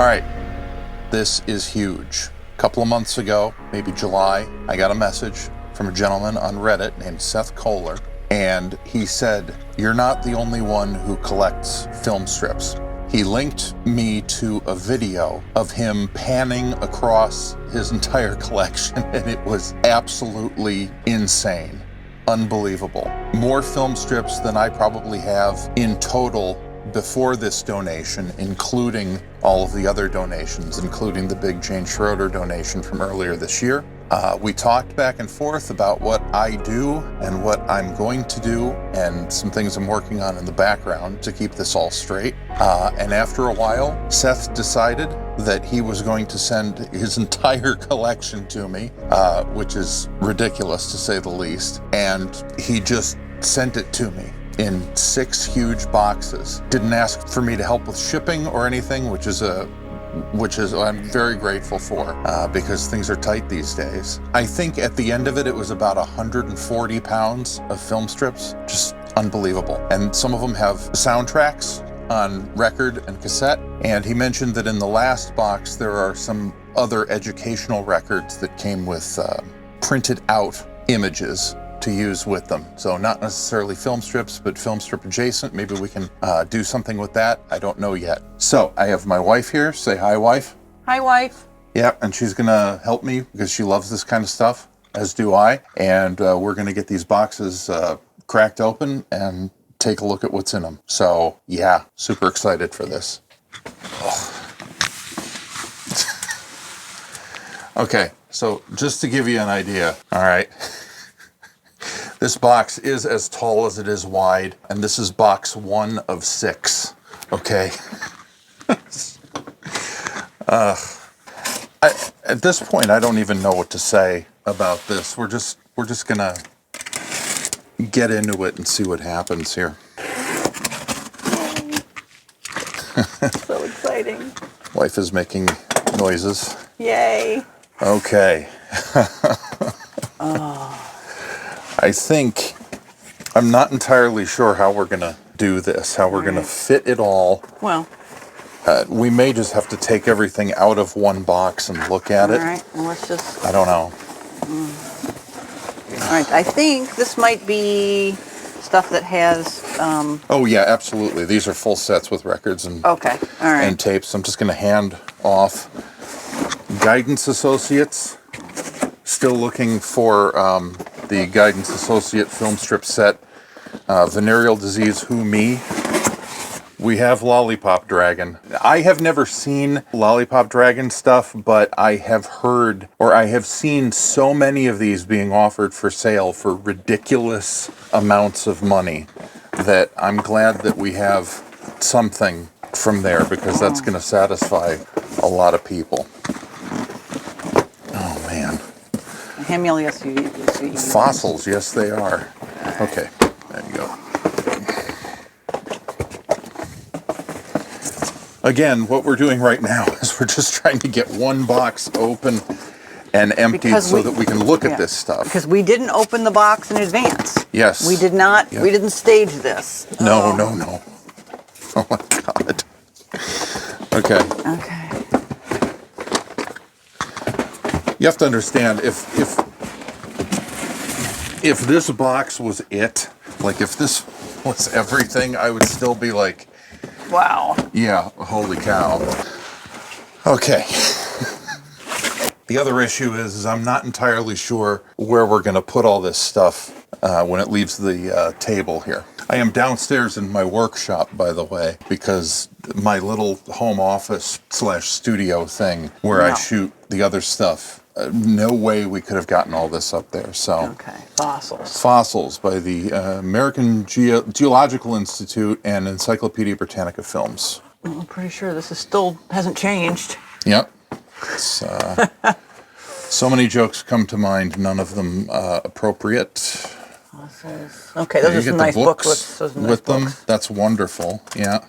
All right, this is huge. A couple of months ago, maybe July, I got a message from a gentleman on Reddit named Seth Koehler, and he said, "You're not the only one who collects film strips." He linked me to a video of him panning across his entire collection, and it was absolutely insane. Unbelievable. More film strips than I probably have in total before this donation, including all of the other donations, including the big Jane Schroeder donation from earlier this year. We talked back and forth about what I do and what I'm going to do and some things I'm working on in the background to keep this all straight. And after a while, Seth decided that he was going to send his entire collection to me, which is ridiculous to say the least. And he just sent it to me in 6 huge boxes. Didn't ask for me to help with shipping or anything, which is I'm very grateful for, because things are tight these days. I think at the end of it, it was about 140 pounds of film strips. Just unbelievable. And some of them have soundtracks on record and cassette. And he mentioned that in the last box, there are some other educational records that came with printed out images to use with them. So not necessarily film strips, but film strip adjacent. Maybe we can do something with that. I don't know yet. So I have my wife here. Say hi, wife. Hi, wife. Yeah, and she's gonna help me because she loves this kind of stuff, as do I. And we're gonna get these boxes cracked open and take a look at what's in them. So yeah, super excited for this. Okay, so just to give you an idea, all right. This box is as tall as it is wide, and this is box 1 of 6, okay? At this point, I don't even know what to say about this. We're just gonna get into it and see what happens here. So exciting. Wife is making noises. Yay. Okay. I think, I'm not entirely sure how we're going to do this, how we're going to fit it all. Well. We may just have to take everything out of one box and look at it. All right, well, let's just. I don't know. All right, I think this might be stuff that has. Oh, yeah, absolutely. These are full sets with records and, okay, all right. and tapes. I'm just going to hand off. Guidance Associates. Still looking for the Guidance Associate film strip set. Venereal Disease, Who Me. We have Lollipop Dragon. I have never seen Lollipop Dragon stuff, but I have heard, or I have seen so many of these being offered for sale for ridiculous amounts of money that I'm glad that we have something from there, because that's going to satisfy a lot of people. Oh, man. Fossils, yes they are. Okay, there you go. Again, what we're doing right now is we're just trying to get one box open and emptied that we can look at this stuff. Because we didn't open the box in advance. Yes. We did not, we didn't stage this. No, no, no. Oh my God. Okay. Okay. You have to understand, if this box was it, like if this was everything, I would still be like, wow. Yeah, holy cow. Okay. The other issue is I'm not entirely sure where we're going to put all this stuff when it leaves the table here. I am downstairs in my workshop, by the way, because my little home office / studio thing where I shoot the other stuff, no way we could have gotten all this up there. So okay, fossils. Fossils by the American Geological Institute and Encyclopedia Britannica Films. Well, I'm pretty sure this is still hasn't changed. Yep. It's, so many jokes come to mind, none of them appropriate. Okay, those are some nice booklets. Those are nice with books. them. That's wonderful. Yeah.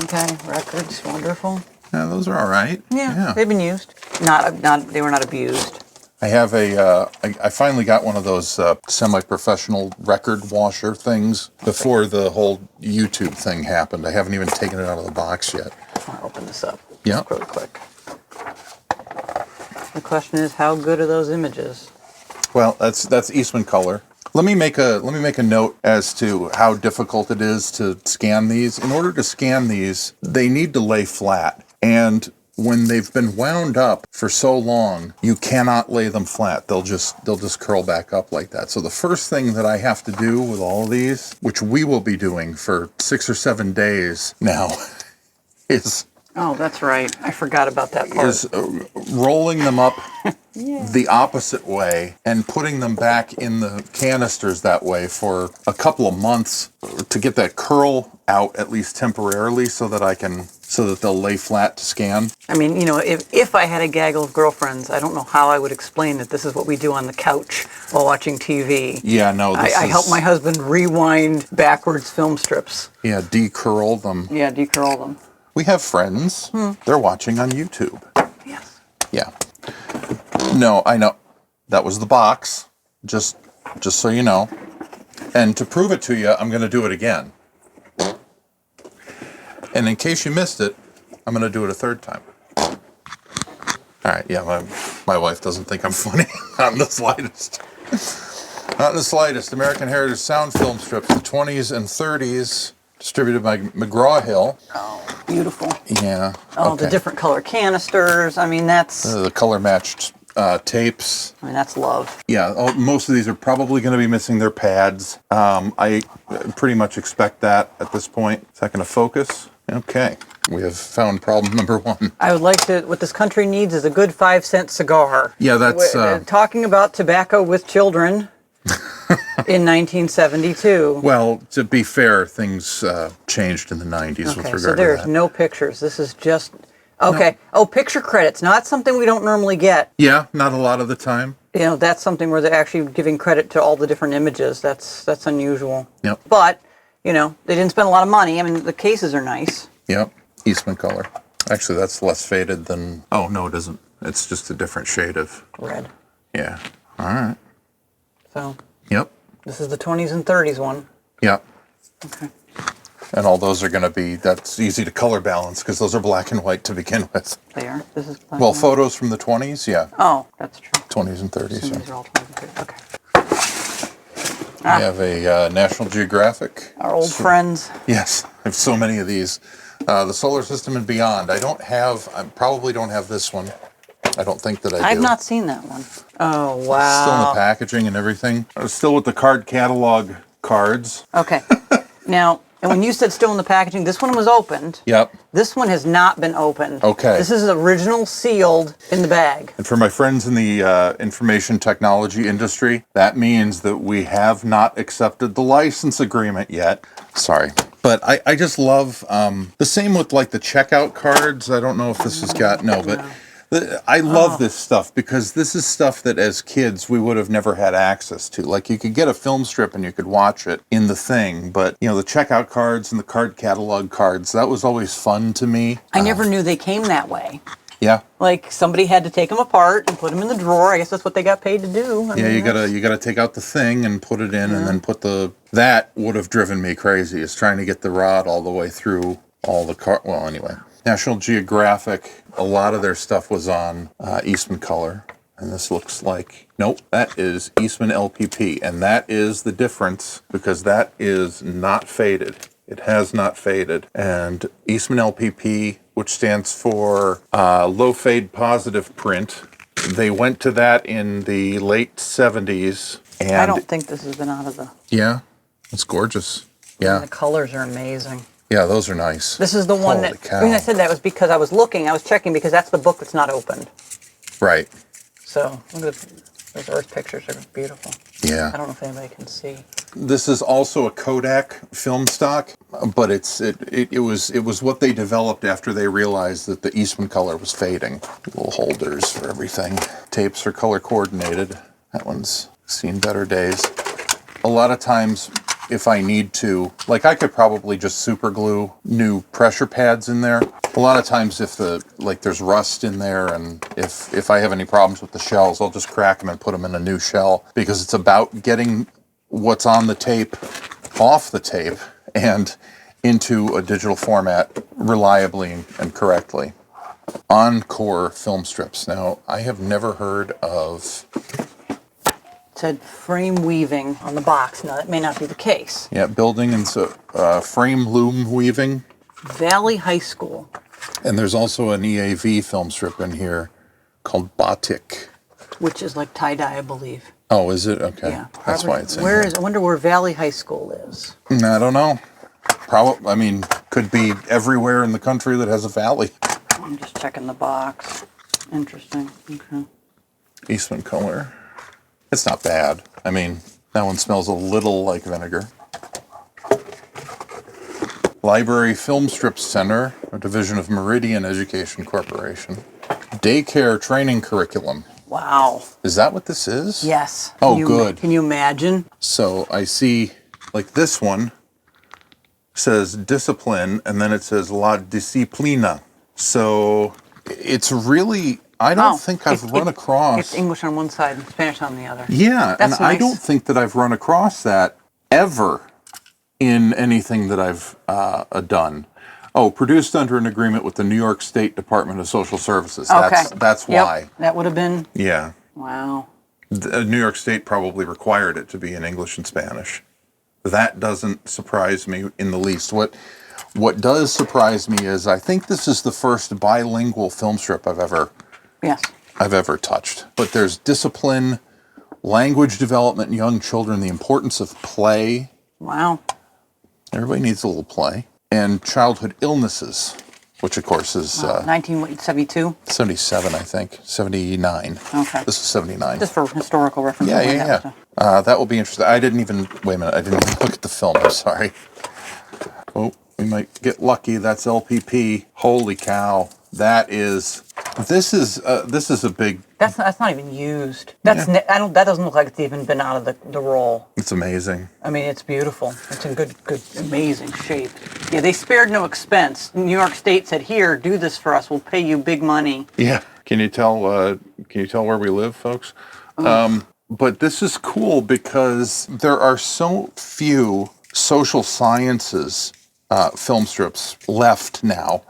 Okay, records, wonderful. Yeah, those are all right. Yeah, they've been used. They were not abused. I have I finally got one of those semi-professional record washer things before the whole YouTube thing happened. I haven't even taken it out of the box yet. I'll open this up. Yeah. Really quick. The question is, how good are those images? Well, that's Eastman color. Let me make a note as to how difficult it is to scan these. In order to scan these, they need to lay flat. And when they've been wound up for so long, you cannot lay them flat. They'll just curl back up like that. So the first thing that I have to do with all of these, which we will be doing for 6 or 7 days now, is Oh, that's right. I forgot about that part. is rolling them up the opposite way and putting them back in the canisters that way for a couple of months to get that curl out, at least temporarily, so that they'll lay flat to scan. I mean, if I had a gaggle of girlfriends, I don't know how I would explain that this is what we do on the couch while watching TV. Yeah, no, I help my husband rewind backwards film strips. Yeah, decurl them. Yeah, decurl them. We have friends. They're watching on YouTube. Yes. Yeah. No, I know. That was the box. Just so you know. And to prove it to you, I'm going to do it again. And in case you missed it, I'm going to do it a third time. All right. Yeah, my wife doesn't think I'm funny. Not in the slightest. Not in the slightest. American Heritage Sound Film Strips, the 20s and 30s. Distributed by McGraw-Hill. Oh, beautiful. Yeah. Oh, okay. The different color canisters. I mean, that's... the color-matched tapes. I mean, that's love. Yeah, most of these are probably going to be missing their pads. I pretty much expect that at this point. Is that going to focus? Okay. We have found problem number 1. I would like to... What this country needs is a good 5-cent cigar. Yeah, that's... talking about tobacco with children... in 1972. Well, to be fair, things changed in the 90s with regard to that. Okay, so there's no pictures. This is just... Okay. No. Oh, picture credits. Now, that's something we don't normally get. Yeah, not a lot of the time. That's something where they're actually giving credit to all the different images. That's unusual. Yep. But, they didn't spend a lot of money. I mean, the cases are nice. Yep. Eastman color. Actually, that's less faded than... Oh, no, it isn't. It's just a different shade of... Red. Yeah. All right. So... Yep. This is the 20s and 30s one. Yep. Okay. And all those are going to be, that's easy to color balance because those are black and white to begin with. They are? This is black Well, and white? photos from the 20s, yeah. Oh, that's true. 20s and 30s, So yeah. these are all 20s and 30s. Okay. We have a National Geographic. Our old friends. Yes, I have so many of these. The Solar System and Beyond. I probably don't have this one. I don't think that I do. I've not seen that one. Oh, wow. Still in the packaging and everything. Still with the card catalog cards. Okay. Now, and when you said still in the packaging, this one was opened. Yep. This one has not been opened. Okay. This is original sealed in the bag. And for my friends in the information technology industry, that means that we have not accepted the license agreement yet. Sorry. But I just love, the same with like the checkout cards. I don't know if this has got, but... I love this stuff because this is stuff that as kids we would have never had access to. Like you could get a film strip and you could watch it in the thing, but the checkout cards and the card catalog cards, that was always fun to me. I never knew they came that way. Yeah. Like somebody had to take them apart and put them in the drawer. I guess that's what they got paid to do. I mean, you gotta take out the thing and put it in and then that would have driven me crazy, is trying to get the rod all the way through all the well, anyway. National Geographic, a lot of their stuff was on Eastman color. And this looks like, nope, that is Eastman LPP. And that is the difference because that is not faded. It has not faded. And Eastman LPP, which stands for low fade positive print, they went to that in the late 70s. And I don't think this has been out of the... Yeah, it's gorgeous. Yeah. The colors are amazing. Yeah, those are nice. This is the one Holy that, cow. the reason I said that was because I was checking because that's the book that's not opened. Right. So, look at those Earth pictures are beautiful. Yeah. I don't know if anybody can see. This is also a Kodak film stock, but it was what they developed after they realized that the Eastman color was fading. Little holders for everything. Tapes are color coordinated. That one's seen better days. A lot of times, if I need to, like I could probably just super glue new pressure pads in there. A lot of times if there's rust in there and if I have any problems with the shells, I'll just crack them and put them in a new shell because it's about getting what's on the tape off the tape and into a digital format reliably and correctly. Encore Filmstrips. Now, I have never heard of... It said frame weaving on the box. Now, that may not be the case. Yeah, building and frame loom weaving. Valley High School. And there's also an EAV film strip in here called Batik. Which is like tie-dye, I believe. Oh, is it? Okay. Yeah. That's why it's in Where here. is? I wonder where Valley High School is. I don't know. Probably, I mean, could be everywhere in the country that has a valley. I'm just checking the box. Interesting. Okay. Eastman Color. It's not bad. I mean, that one smells a little like vinegar. Library Film Strip Center, a division of Meridian Education Corporation. Daycare Training Curriculum. Wow. Is that what this is? Yes. Oh, good. Can you imagine? So I see, like this one says discipline, and then it says la disciplina. So it's really, I don't think I've run across. It's English on one side and Spanish on the other. Yeah, That's and nice. I don't think that I've run across that ever in anything that I've done. Oh, produced under an agreement with the New York State Department of Social Services. Okay. That's Yep, why. that would have been. Yeah. Wow. New York State probably required it to be in English and Spanish. That doesn't surprise me in the least. What does surprise me is I think this is the first bilingual film strip I've ever touched. But there's discipline, language development in young children, the importance of play. Wow. Everybody needs a little play. And childhood illnesses, which of course is 1972. 77, I think. 79. Okay. This is 79. Just for historical reference. Yeah. That will be interesting. Wait a minute, I didn't even look at the film, I'm sorry. Oh, we might get lucky. That's LPP. Holy cow. This is a big... That's not even used. That doesn't look like it's even been out of the roll. It's amazing. I mean, it's beautiful. It's in good, amazing shape. Yeah, they spared no expense. New York State said, "Here, do this for us. We'll pay you big money." Yeah. Can you tell where we live, folks? But this is cool because there are so few social sciences film strips left now,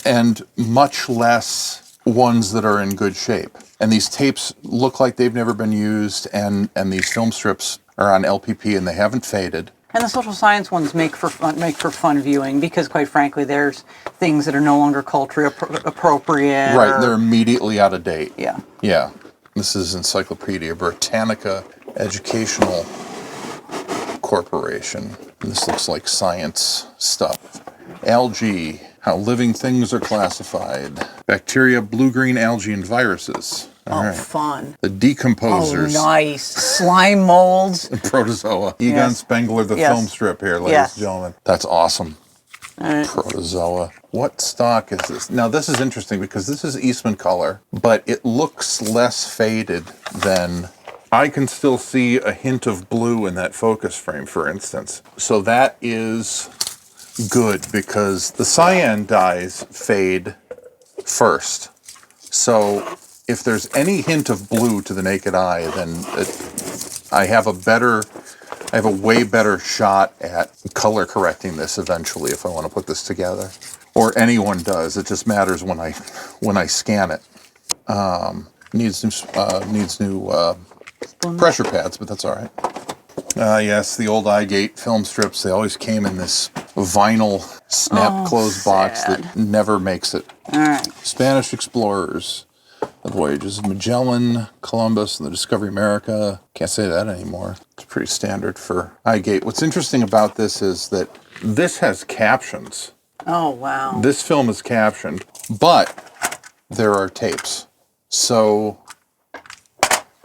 and much less ones that are in good shape. And these tapes look like they've never been used, and these film strips are on LPP and they haven't faded. And the social science ones make for fun viewing because, quite frankly, there's things that are no longer culturally appropriate. Right, they're immediately out of date. Yeah. Yeah. This is Encyclopedia Britannica Educational Corporation. And this looks like science stuff. Algae, how living things are classified. Bacteria, blue-green algae, and viruses. All right. Fun. The decomposers. Oh, nice. Slime molds. Protozoa. Egon Spengler, the film strip here, ladies and gentlemen. That's awesome. All right. Protozoa. What stock is this? Now, this is interesting because this is Eastman color, but it looks less faded than... I can still see a hint of blue in that focus frame, for instance. So that is good because the cyan dyes fade first. So if there's any hint of blue to the naked eye, then I have a way better shot at color correcting this eventually if I want to put this together. Or anyone does. It just matters when I scan it. Needs new pressure pads, but that's all right. Yes, the old iGate film strips, they always came in this vinyl snap closed box that never makes it. All right. Spanish explorers, the voyages of Magellan, Columbus, and the Discovery of America. Can't say that anymore. It's pretty standard for iGate. What's interesting about this is that this has captions. Oh, wow. This film is captioned, but there are tapes. So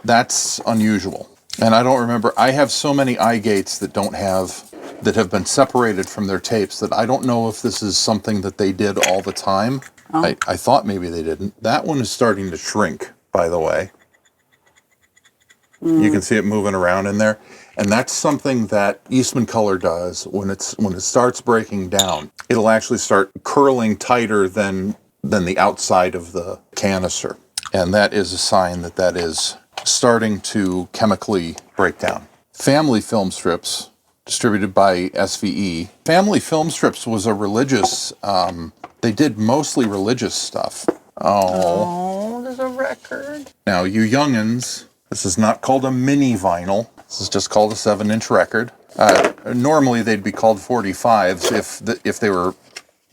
that's unusual. And I don't remember, I have so many iGates that have been separated from their tapes that I don't know if this is something that they did all the time. Oh. I thought maybe they didn't. That one is starting to shrink, by the way. You can see it moving around in there. And that's something that Eastman Color does when it starts breaking down. It'll actually start curling tighter than the outside of the canister. And that is a sign that is starting to chemically break down. Family film strips, distributed by SVE. Family Filmstrips was a religious, they did mostly religious stuff. Oh, there's a record. Now, you youngins, this is not called a mini vinyl. This is just called a 7-inch record. Normally, they'd be called 45s if they were,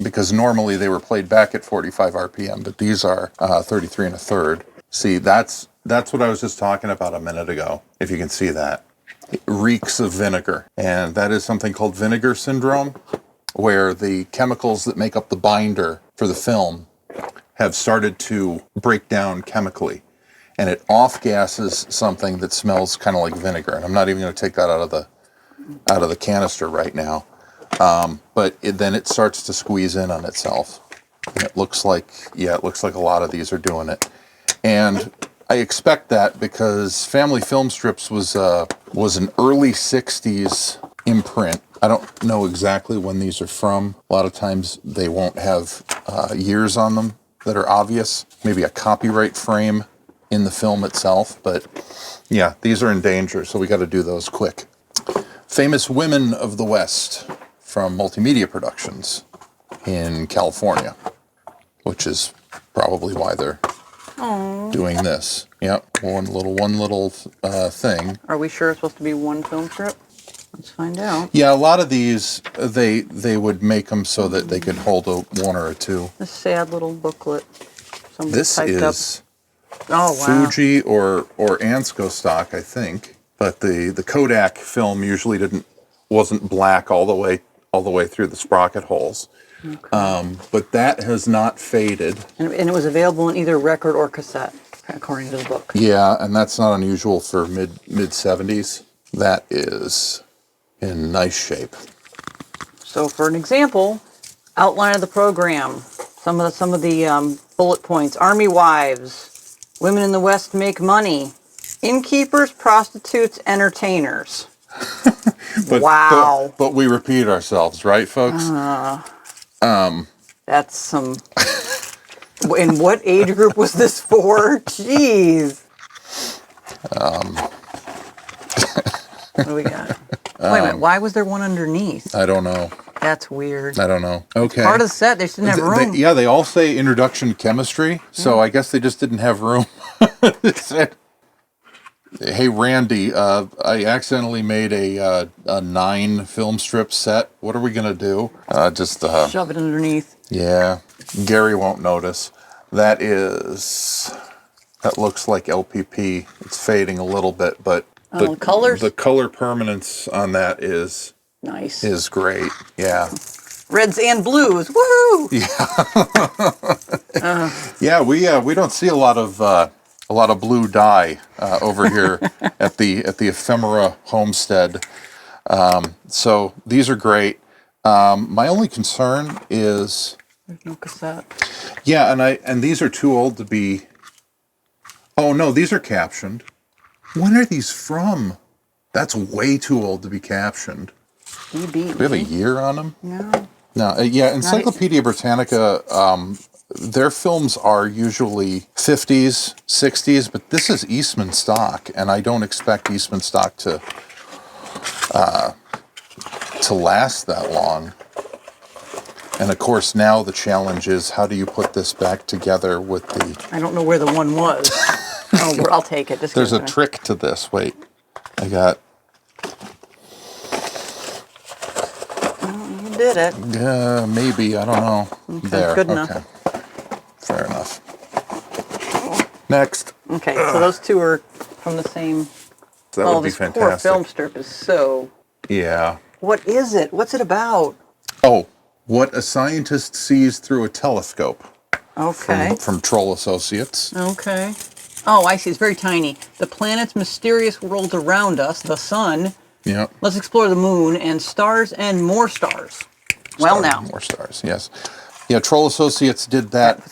because normally they were played back at 45 RPM, but these are 33 1/3. See, that's what I was just talking about a minute ago, if you can see that. It reeks of vinegar, and that is something called vinegar syndrome, where the chemicals that make up the binder for the film have started to break down chemically, and it off-gasses something that smells kind of like vinegar. And I'm not even going to take that out of the canister right now, but then it starts to squeeze in on itself. And it looks like a lot of these are doing it, and I expect that because Family Filmstrips was an early '60s imprint. I don't know exactly when these are from. A lot of times they won't have years on them that are obvious. Maybe a copyright frame in the film itself, but yeah, these are in danger, so we got to do those quick. Famous Women of the West from Multimedia Productions in California, which is probably why they're doing this. Yep, one little thing. Are we sure it's supposed to be one film strip? Let's find out. Yeah, a lot of these they would make them so that they could hold one or a two. This sad little booklet. Somebody This typed is up. Oh, wow. Fuji or Ansco stock, I think. But the Kodak film usually wasn't black all the way through the sprocket holes. Okay. But that has not faded. And it was available in either record or cassette, according to the book. Yeah, and that's not unusual for mid 70s. That is in nice shape. So, for an example, outline of the program. Some of the bullet points: Army wives, women in the West make money, innkeepers, prostitutes, entertainers. Wow. But we repeat ourselves, right, folks? That's some. In what age group was this for? Jeez. What do we got? Wait a minute. Why was there one underneath? I don't know. That's weird. I don't know. Okay. Part of the set, they just didn't have room. They all say introduction to chemistry, so I guess they just didn't have room. Hey, Randy, I accidentally made a 9 film strip set. What are we going to do? Shove it underneath. Yeah, Gary won't notice. That looks like LPP. It's fading a little bit, but colors? The color permanence on that is nice. Is great. Yeah. Reds and blues. Woohoo! Yeah. Yeah, we don't see a lot of blue dye over here at the Ephemera homestead. So these are great. My only concern is there's no cassette. Yeah, and these are too old to be. Oh no, these are captioned. When are these from? That's way too old to be captioned. Do we have a year on them? No. No. Yeah, Encyclopedia Britannica. Their films are usually 50s, 60s, but this is Eastman stock, and I don't expect Eastman stock to last that long. And of course, now the challenge is how do you put this back together with the... I don't know where the one was. I'll take it. There's a trick to this. Wait, I got... You did it. Yeah, maybe. I don't know. Okay, there. Good enough. Okay. Fair enough. Next. Okay, so those two are from the same... That would be fantastic. Poor film strip is so... Yeah. What is it? What's it about? Oh, what a scientist sees through a telescope. Okay. From Troll Associates. Okay. Oh, I see. It's very tiny. The planet's mysterious world around us, the sun. Yeah. Let's explore the moon and stars and more stars. More stars, yes. Yeah, Troll Associates did that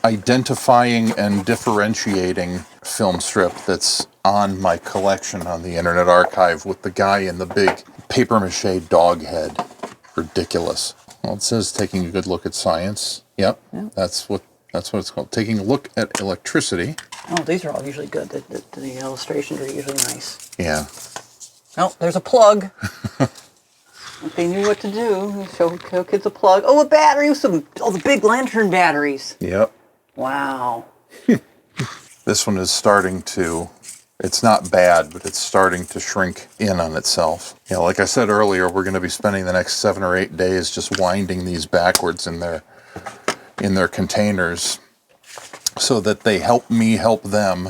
identifying and differentiating film strip that's on my collection on the Internet Archive with the guy in the big papier-mâché dog head. Ridiculous. Well, it says taking a good look at science. Yep, yeah. That's what it's called. Taking a look at electricity. Oh, these are all usually good. The illustrations are usually nice. Yeah. Oh, there's a plug. If they knew what to do, show kids a plug. Oh, a battery with the big lantern batteries. Yep. Wow. This one is starting to, it's not bad, but it's starting to shrink in on itself. You know, like I said earlier, we're going to be spending the next 7 or 8 days just winding these backwards in their containers so that they help me help them,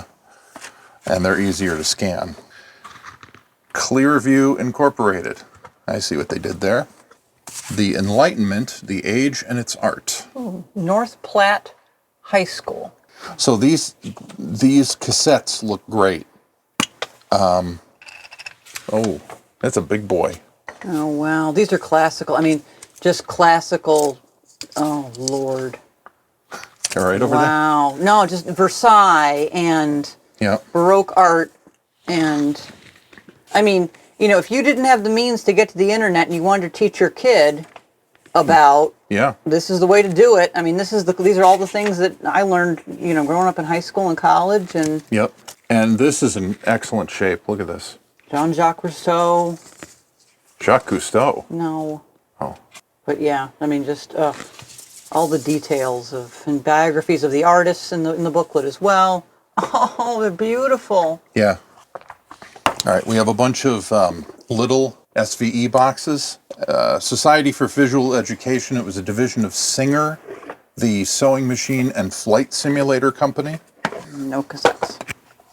and they're easier to scan. Clearview Incorporated. I see what they did there. The Enlightenment, the Age and Its Art. North Platte High School. So these cassettes look great. Oh, that's a big boy. Oh, wow. These are classical. I mean, just classical. Oh, Lord. All right over there? Wow. No, just Versailles and Baroque art. And, I mean, you know, if you didn't have the means to get to the internet and you wanted to teach your kid about this is the way to do it. I mean, these are all the things that I learned, you know, growing up in high school and college. And and this is in excellent shape. Look at this. Jean-Jacques Rousseau. Jacques Cousteau. No. Oh. But yeah, I mean, just all the details and biographies of the artists in the booklet as well. Oh, they're beautiful. Yeah. All right, we have a bunch of little SVE boxes. Society for Visual Education. It was a division of Singer, the sewing machine and flight simulator company. No cassettes.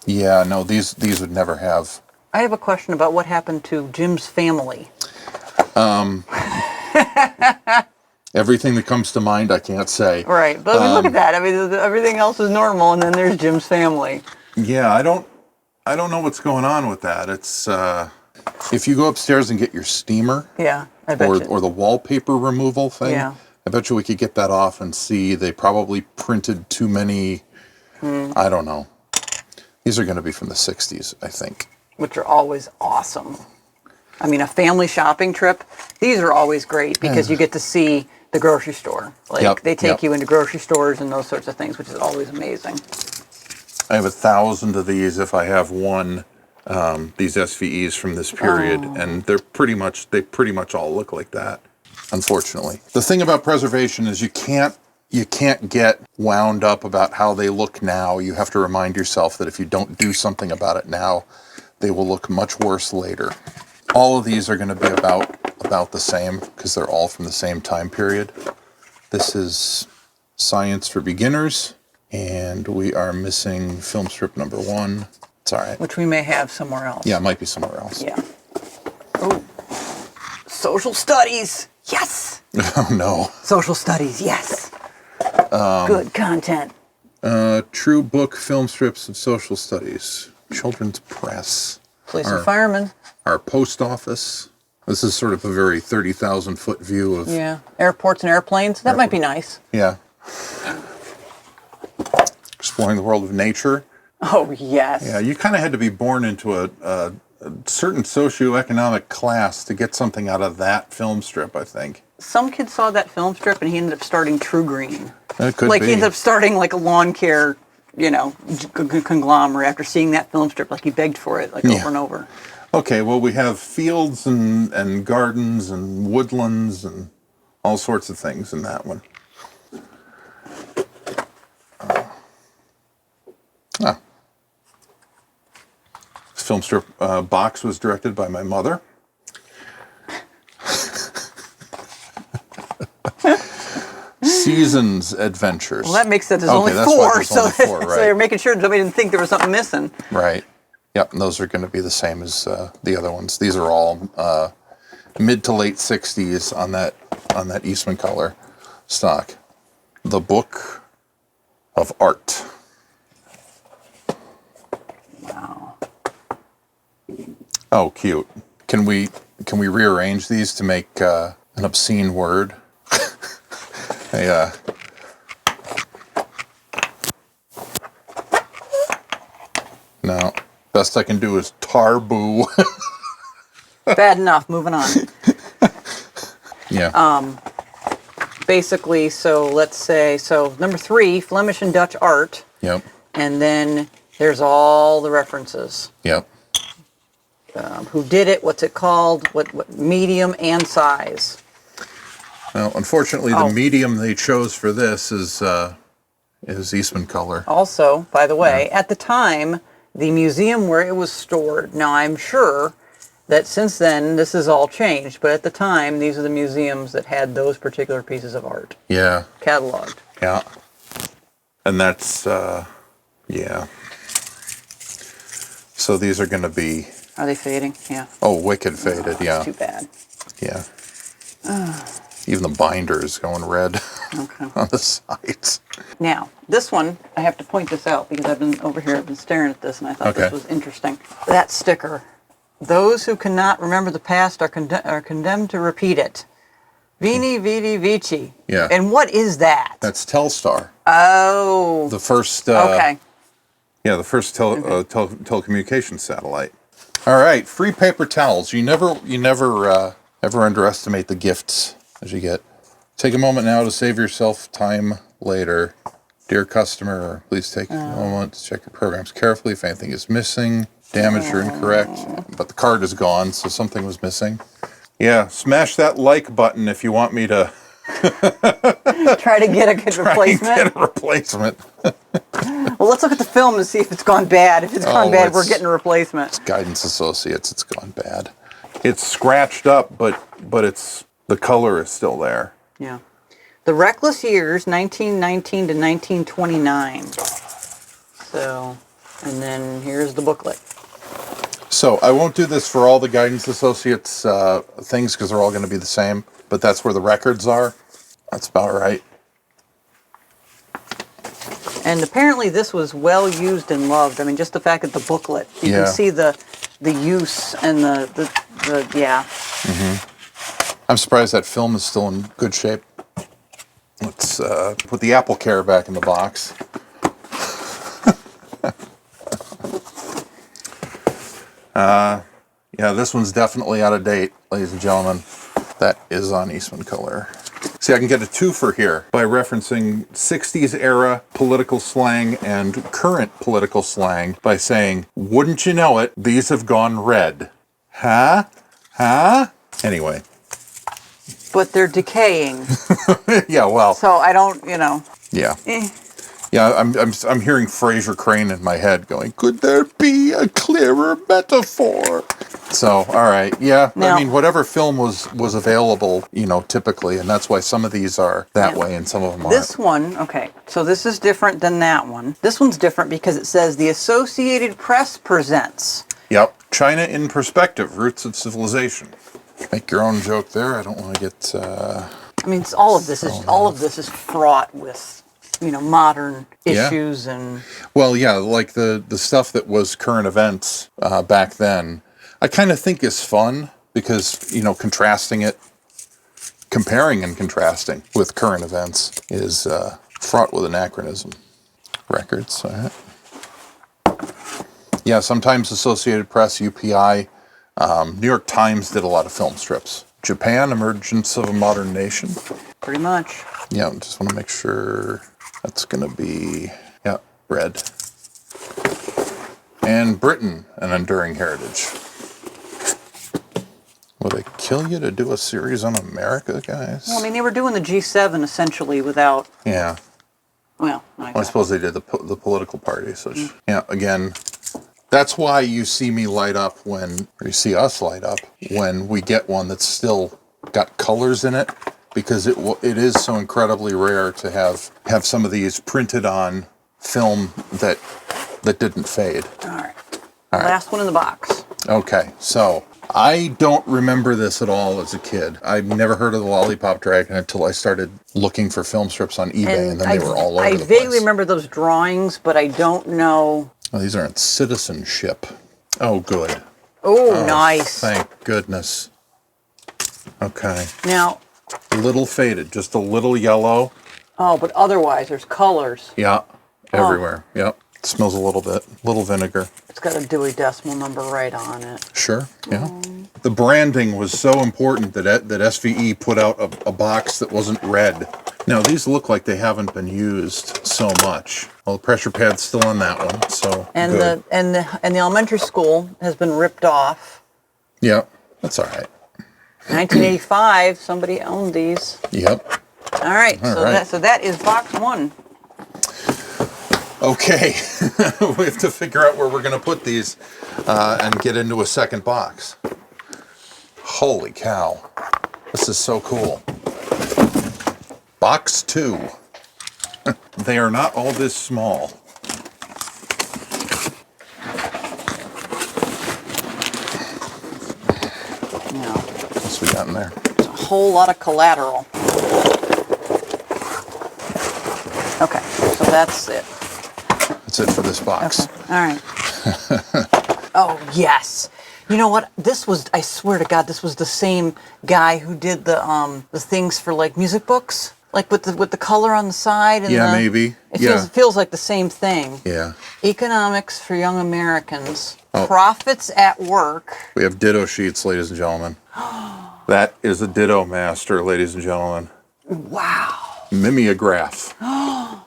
Yeah, no, these would never have. I have a question about what happened to Jim's family. Everything that comes to mind, I can't say. Right, but I mean, look at that. I mean, everything else is normal, and then there's Jim's family. Yeah, I don't know what's going on with that. It's if you go upstairs and get your steamer, I bet you. or the wallpaper removal thing, I bet you we could get that off and see they probably printed too many. I don't know. These are going to be from the 60s, I think. Which are always awesome. I mean, a family shopping trip, these are always great because you get to see the grocery store. Like, they take you into grocery stores and those sorts of things, which is always amazing. I have 1,000 of these if I have one, these SVEs from this period, and they pretty much all look like that, unfortunately. The thing about preservation is you can't get wound up about how they look now. You have to remind yourself that if you don't do something about it now, they will look much worse later. All of these are going to be about the same because they're all from the same time period. This is Science for Beginners, and we are missing film strip number 1. It's all right. Which we may have somewhere else. Yeah, it might be somewhere else. Yeah. Oh, social studies. Yes. Oh, no. Social studies. Yes. Good content. True Book Film Strips of Social Studies. Children's Press. Police and Firemen. Our post office. This is sort of a very 30,000-foot view of... Yeah. Airports and airplanes. That might be nice. Yeah. Exploring the world of nature. Oh, yes. Yeah, you kind of had to be born into a certain socioeconomic class to get something out of that film strip, I think. Some kid saw that film strip and he ended up starting True Green. It could be. He ended up starting like a lawn care, conglomerate after seeing that film strip. Like he begged for it over and over. Okay, well, we have fields and gardens and woodlands and all sorts of things in that one. This film strip box was directed by my mother. Seasons Adventures. Well, that makes sense. There's only 4, so they're making sure somebody didn't think there was something missing. Right. Yep, and those are going to be the same as the other ones. These are all mid to late 60s on that Eastman color stock. The Book of Art. Wow. Oh, cute. Can we rearrange these to make an obscene word? No. Best I can do is tarboo. Bad enough. Moving on. Yeah. Basically, so let's say, number 3, Flemish and Dutch art. Yep. And then there's all the references. Yep. who did it, what's it called, what medium and size. Well, unfortunately, the medium they chose for this is Eastman color. Also, by the way, at the time, the museum where it was stored, now I'm sure that since then this has all changed, but at the time these are the museums that had those particular pieces of art. Yeah. Cataloged. Yeah. And that's, yeah. So these are going to be... Are they fading? Yeah. Oh, wicked faded, yeah. Too bad. Yeah. Even the binder is going red on the sides. Now, this one, I have to point this out because I've been over here, I've been staring at this and I thought this was interesting. That sticker. Those who cannot remember the past are condemned to repeat it. Veni, vidi, vici. Yeah. And what is that? That's Telstar. Oh. The first... okay. Yeah, the first telecommunications satellite. All right, free paper towels. You never ever underestimate the gifts as you get. Take a moment now to save yourself time later. Dear customer, please take a moment to check your programs carefully if anything is missing, damaged, or incorrect. But the card is gone, so something was missing. Yeah, smash that like button if you want me to try to get a good replacement. Get a replacement. Well, let's look at the film and see if it's gone bad. If it's gone bad, we're getting a replacement. It's Guidance Associates. It's gone bad. It's scratched up, but it's the color is still there. Yeah. The Reckless Years, 1919 to 1929. So, and then here's the booklet. So I won't do this for all the Guidance Associates things because they're all going to be the same, but that's where the records are. That's about right. And apparently this was well used and loved. I mean, just the fact that the booklet, you can see the use and the yeah. Mm-hmm. I'm surprised that film is still in good shape. Let's put the Apple Care back in the box. Yeah, this one's definitely out of date, ladies and gentlemen. That is on Eastman color. See, I can get a twofer here by referencing 60s era political slang and current political slang by saying, wouldn't you know it, these have gone red. Huh? Huh? Anyway. But they're decaying. Yeah, well. So I don't, you know. Yeah. Yeah, I'm hearing Fraser Crane in my head going, could there be a clearer metaphor? So, all right, yeah. Now, I mean, whatever film was available, you know, typically, and that's why some of these are that way and some of them aren't. This one, okay, so this is different than that one. This one's different because it says the Associated Press presents. Yep, China in Perspective, Roots of Civilization. Make your own joke there. I don't want to get. I mean, all of this is fraught with, you know, modern issues and. Well, yeah, like the stuff that was current events back then. I kind of think is fun because, you know, comparing and contrasting with current events is fraught with anachronism. Records. Yeah, sometimes Associated Press, UPI, New York Times did a lot of film strips. Japan, Emergence of a Modern Nation. Pretty much. Yeah, just want to make sure that's going to be, red. And Britain, An Enduring Heritage. Will they kill you to do a series on America, guys? Well, I mean, they were doing the G7 essentially without... Yeah. Well, I suppose they did the political party. So, yeah, again, that's why you see me light up or you see us light up when we get one that's still got colors in it, because it is so incredibly rare to have some of these printed on film that didn't fade. All right. Last one in the box. Okay, so I don't remember this at all as a kid. I've never heard of the Lollipop Dragon until I started looking for film strips on eBay, and then they were all over the place. I vaguely remember those drawings, but I don't know. Oh, these aren't Citizenship. Oh, good. Oh, nice. Thank goodness. Okay. Now. A little faded, just a little yellow. Oh, but otherwise, there's colors. Yeah, everywhere. Yep. It smells a little bit. Little vinegar. It's got a Dewey Decimal number right on it. Sure, yeah. The branding was so important that SVE put out a box that wasn't red. Now, these look like they haven't been used so much. Well, the pressure pad's still on that one, so and good. the elementary school has been ripped off. Yeah, that's all right. 1985, somebody owned these. Yep. All right, All so right. that is box 1. Okay, we have to figure out where we're going to put these and get into a second box. Holy cow. This is so cool. Box 2. They are not all this small. No, What's we got in there? it's a whole lot of collateral. Okay, so that's it. That's it for this box. Okay, all right. Oh, yes. You know what? This was, I swear to God, this was the same guy who did the things for like music books, like with the color on the side and Yeah, maybe. It feels like the same thing. Yeah. Economics for Young Americans. Oh. Profits at Work. We have ditto sheets, ladies and gentlemen. That is a ditto master, ladies and gentlemen. Wow. Mimeograph. Oh.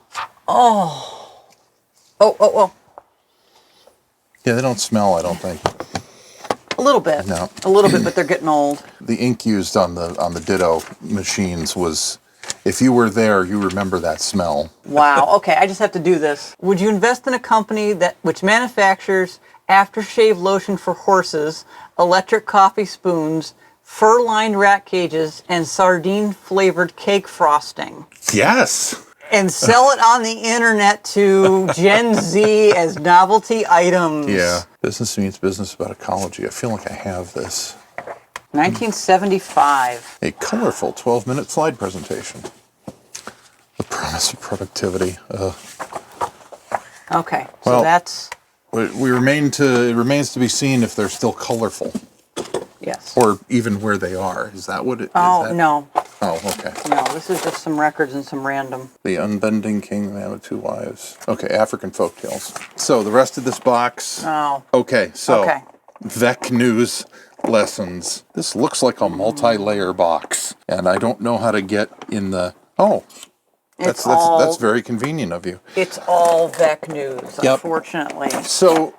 Yeah, they don't smell, I don't think. A little bit. No. A little bit, but they're getting old. The ink used on the ditto machines was, if you were there, you remember that smell. Wow. Okay, I just have to do this. Would you invest in a company which manufactures aftershave lotion for horses, electric coffee spoons, fur-lined rat cages, and sardine-flavored cake frosting? Yes. And sell it on the internet to Gen Z as novelty items. Yeah. Business means business about ecology. I feel like I have this. 1975. A colorful 12-minute slide presentation. The promise of productivity. Okay, so Well, that's... It remains to be seen if they're still colorful. Yes. Or even where they are. Is that what it is? Oh, no. Oh, okay. No, this is just some records and some random. The Unbending King, Man with Two Wives. Okay, African folktales. So the rest of this box. Oh. Okay, so Okay. Vec News lessons. This looks like a multi-layer box, and I don't know how to get in the. Oh, that's very convenient of you. It's all Vec News, Yep. unfortunately. So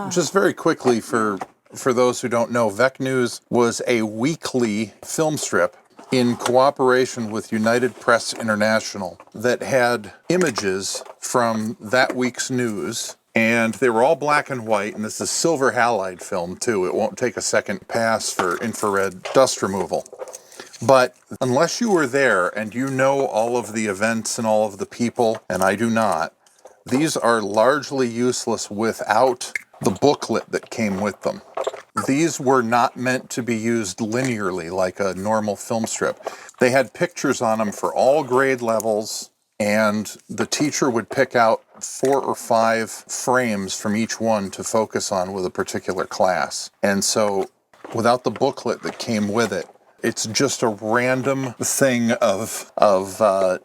just very quickly for those who don't know, Vec News was a weekly film strip in cooperation with United Press International that had images from that week's news, and they were all black and white, and this is silver halide film too. It won't take a second pass for infrared dust removal. But unless you were there and you know all of the events and all of the people, and I do not, these are largely useless without the booklet that came with them. These were not meant to be used linearly like a normal film strip. They had pictures on them for all grade levels, and the teacher would pick out 4 or 5 frames from each one to focus on with a particular class. And so without the booklet that came with it, it's just a random thing of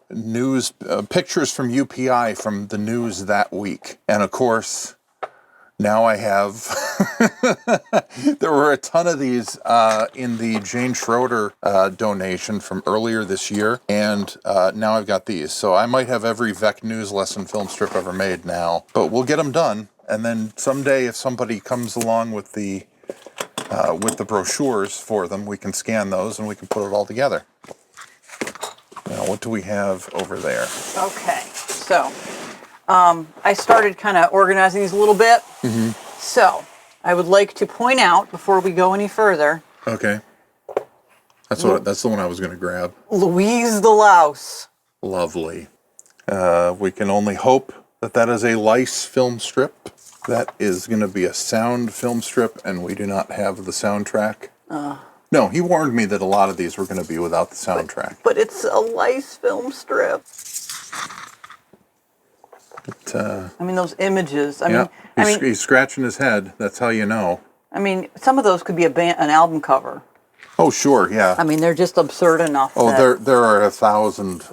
news pictures from UPI from the news that week. And of course, now I have, there were a ton of these in the Jane Schroeder donation from earlier this year, and now I've got these. So I might have every Vec News lesson film strip ever made now, but we'll get them done. And then someday if somebody comes along with the brochures for them, we can scan those and we can put it all together. Now, what do we have over there? Okay, so I started kind of organizing these a little bit. Mm-hmm. So I would like to point out before we go any further. Okay. That's the one I was going to grab. Louise the Louse. Lovely. We can only hope that is a lice film strip. That is going to be a sound film strip, and we do not have the soundtrack. No, he warned me that a lot of these were going to be without the soundtrack. But it's a lice film strip. I mean, those images. I mean, he's scratching his head. That's how you know. I mean, some of those could be an album cover. Oh, sure, yeah. I mean, they're just absurd enough. Oh, there are 1,000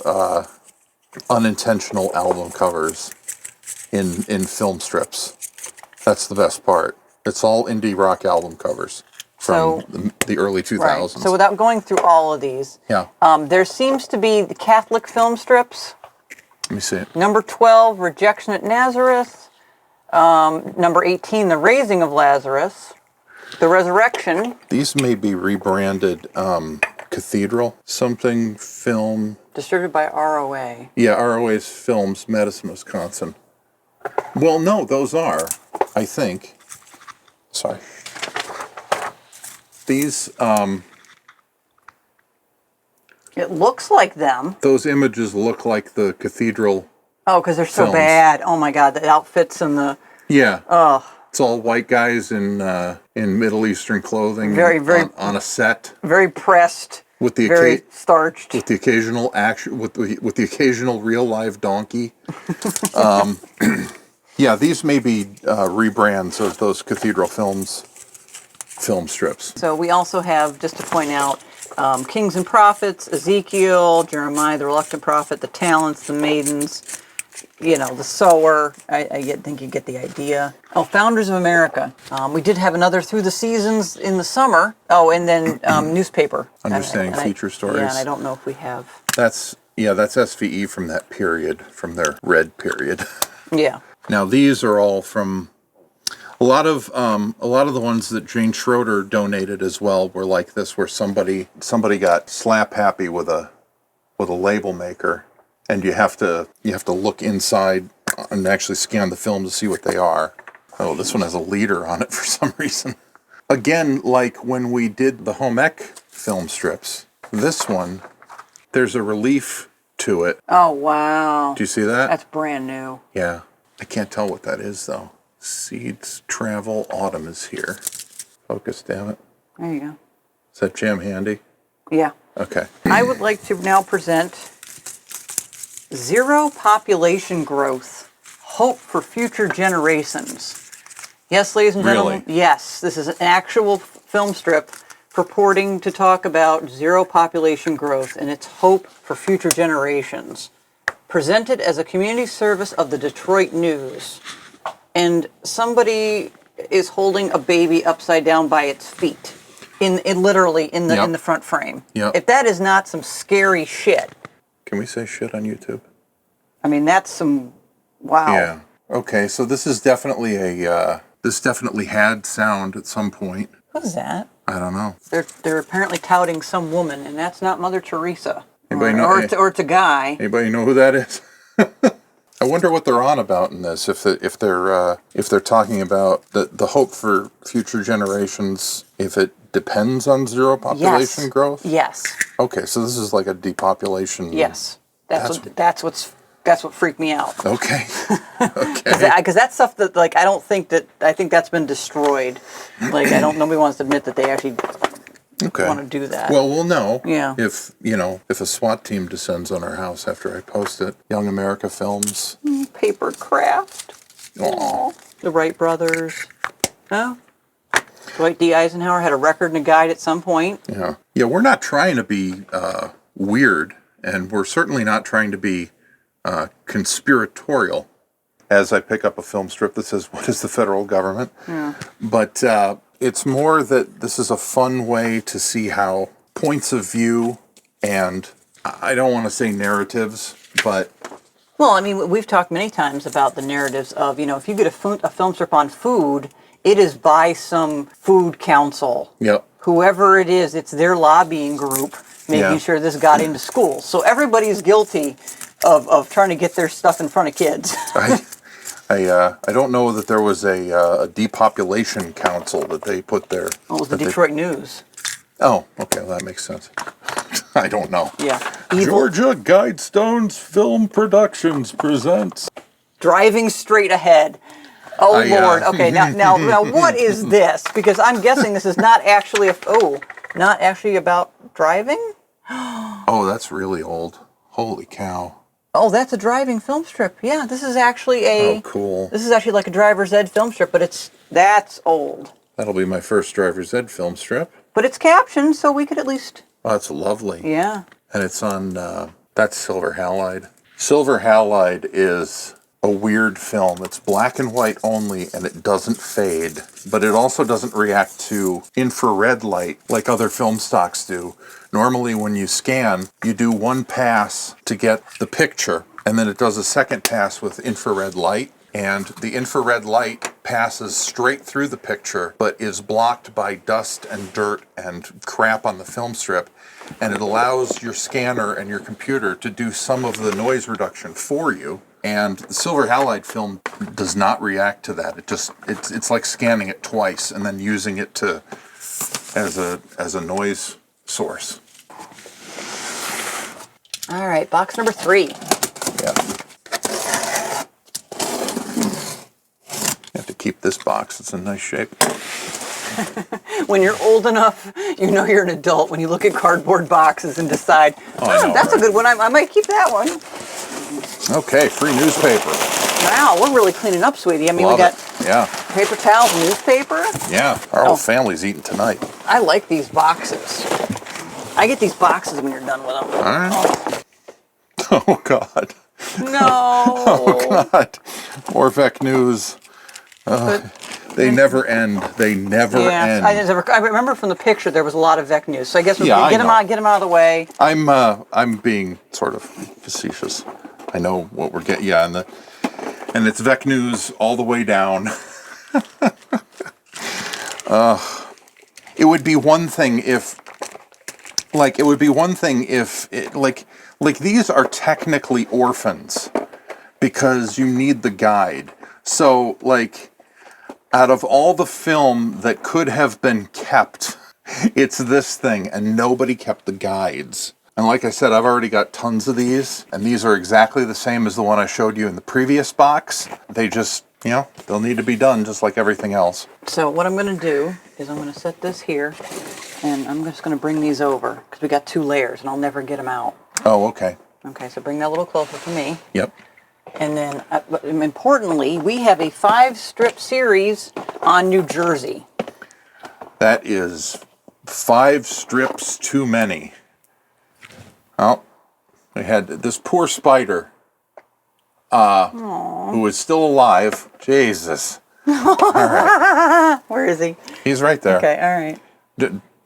unintentional album covers in film strips. That's the best part. It's all indie rock album covers from the early 2000s. Right. So without going through all of these, yeah. There seems to be the Catholic film strips. Let me see it. Number 12, Rejection at Nazareth. Number 18, The Raising of Lazarus. The Resurrection. These may be rebranded Cathedral something film. Distributed by ROA. Yeah, ROA's Films, Madison, Wisconsin. Well, no, those are, I think. Sorry. These, It looks like them. those images look like the Cathedral. Oh, because they're so films. bad. Oh my God, the outfits and the... Yeah. Oh. It's all white guys in Middle Eastern clothing. Very on a set. Very pressed. With the very starched. With the occasional action, with the occasional real live donkey. Yeah, these may be rebrands of those Cathedral Films film strips. So we also have, just to point out, Kings and Prophets, Ezekiel, Jeremiah, the Reluctant Prophet, the Talents, the Maidens, the Sower. I think you get the idea. Oh, Founders of America. We did have another Through the Seasons in the summer. Oh, and then newspaper. Understanding Feature Stories. Yeah, and I don't know if we have. That's SVE from that period, from their red period. Yeah. Now these are all from a lot of the ones that Jane Schroeder donated as well were like this, where somebody got slap happy with a label maker, and you have to look inside and actually scan the film to see what they are. Oh, this one has a leader on it for some reason. Again, like when we did the home ec film strips, this one, there's a relief to it. Oh, wow. Do you see that? That's brand new. Yeah. I can't tell what that is, though. Seeds, travel, autumn is here. Focus, damn it. There you go. Is that jam handy? Yeah. Okay. I would like to now present Zero Population Growth, Hope for Future Generations. Yes, ladies and gentlemen. Really? Yes, this is an actual film strip purporting to talk about zero population growth and its hope for future generations. Presented as a community service of the Detroit News. And somebody is holding a baby upside down by its feet. Literally in the front frame. Yep. If that is not some scary shit. Can we say shit on YouTube? I mean, that's some... Wow. Yeah. Okay, so this is definitely this definitely had sound at some point. What is that? I don't know. They're apparently touting some woman, and that's not Mother Teresa. Anybody know? Or it's a guy. Anybody know who that is? I wonder what they're on about in this. If they're talking about the hope for future generations, if it depends on zero population growth. Yes. Okay, so this is like a depopulation. Yes. That's what freaked me out. Okay. Okay. Because that's stuff that I think that's been destroyed. Nobody wants to admit that they actually want to do that. Well, we'll know. Yeah. If a SWAT team descends on our house after I post it. Young America Films. Paper craft. Aww. The Wright brothers. Oh. Dwight D. Eisenhower had a record and a guide at some point. Yeah. Yeah, we're not trying to be weird, and we're certainly not trying to be conspiratorial. As I pick up a film strip that says, "What is the federal government?" Yeah. But it's more that this is a fun way to see how points of view, and I don't want to say narratives, but... Well, I mean, we've talked many times about the narratives of, if you get a film strip on food, it is by some food council. Yep. Whoever it is, it's their lobbying group making sure this got into schools. So everybody's guilty of trying to get their stuff in front of kids. I don't know that there was a depopulation council that they put there. Oh, it was the Detroit News. Oh, okay, well, that makes sense. I don't know. Yeah. Georgia Guidestones Film Productions presents Driving Straight Ahead. Oh, Lord. Okay, now what is this? Because I'm guessing this is not actually about driving? Oh, that's really old. Holy cow. Oh, that's a driving film strip. Yeah, this is actually Oh, cool. This is actually like a driver's ed film strip, but that's old. That'll be my first driver's ed film strip. But it's captioned, so we could at least... Oh, that's lovely. Yeah. And it's on, that's Silver Halide. Silver Halide is a weird film. It's black and white only, and it doesn't fade. But it also doesn't react to infrared light like other film stocks do. Normally, when you scan, you do one pass to get the picture, and then it does a second pass with infrared light. And the infrared light passes straight through the picture, but is blocked by dust and dirt and crap on the film strip. And it allows your scanner and your computer to do some of the noise reduction for you. And the silver halide film does not react to that. It's like scanning it twice and then using it to as a noise source. All right, box number 3. Yeah. You have to keep this box. It's in nice shape. When you're old enough, you know you're an adult when you look at cardboard boxes and decide, that's a good one. I might keep that one. Okay, free newspaper. Wow, we're really cleaning up, sweetie. I mean, Love we got it. Yeah. paper towels, newspaper. Yeah, our whole family's eating tonight. I like these boxes. I get these boxes when you're done with them. All right. Oh, God. No. Oh, God. More Vec News. They never end. They never end. I remember from the picture there was a lot of Vec News, so I guess we Yeah, get them out of the way. I'm being sort of facetious. I know what we're getting. Yeah, and it's Vec News all the way down. It would be one thing if these are technically orphans because you need the guide. So like, out of all the film that could have been kept, it's this thing, and nobody kept the guides. And like I said, I've already got tons of these, and these are exactly the same as the one I showed you in the previous box. They just, they'll need to be done just like everything else. So what I'm going to do is I'm going to set this here, and I'm just going to bring these over, because we got 2 layers, and I'll never get them out. Oh, okay. Okay, so bring that a little closer to me. Yep. And then, importantly, we have a 5-strip series on New Jersey. That is 5 strips too many. Oh, we had this poor spider, who is still alive. Jesus. All right. Where is he? He's right there. Okay, all right.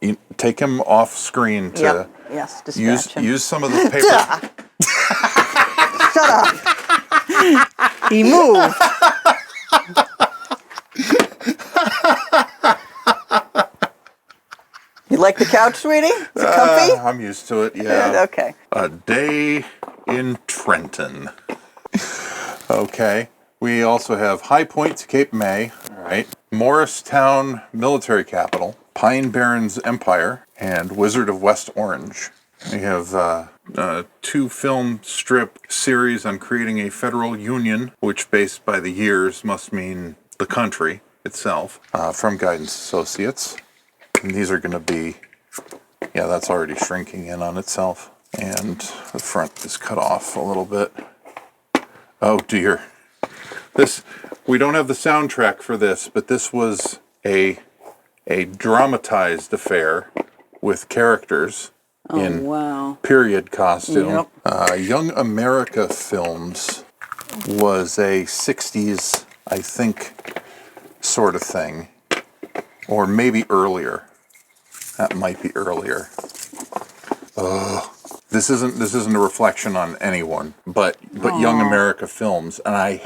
You take him off screen to Yep. Yes, dispatch him. use some of the paper. Shut up. He moved. You like the couch, sweetie? Is it comfy? I'm used to it, yeah. Good, okay. A day in Trenton. Okay. We also have High Point to Cape May. All right. Morristown Military Capital, Pine Barrens Empire, and Wizard of West Orange. We have 2 film strip series on creating a federal union, which based by the years must mean the country itself, from Guidance Associates. And these are going to be, that's already shrinking in on itself. And the front is cut off a little bit. Oh dear. We don't have the soundtrack for this, but this was a dramatized affair with characters in period costume. Yep. Young America Films was a 60s, I think, sort of thing. Or maybe earlier. That might be earlier. This isn't a reflection on anyone, but Young America Films, and I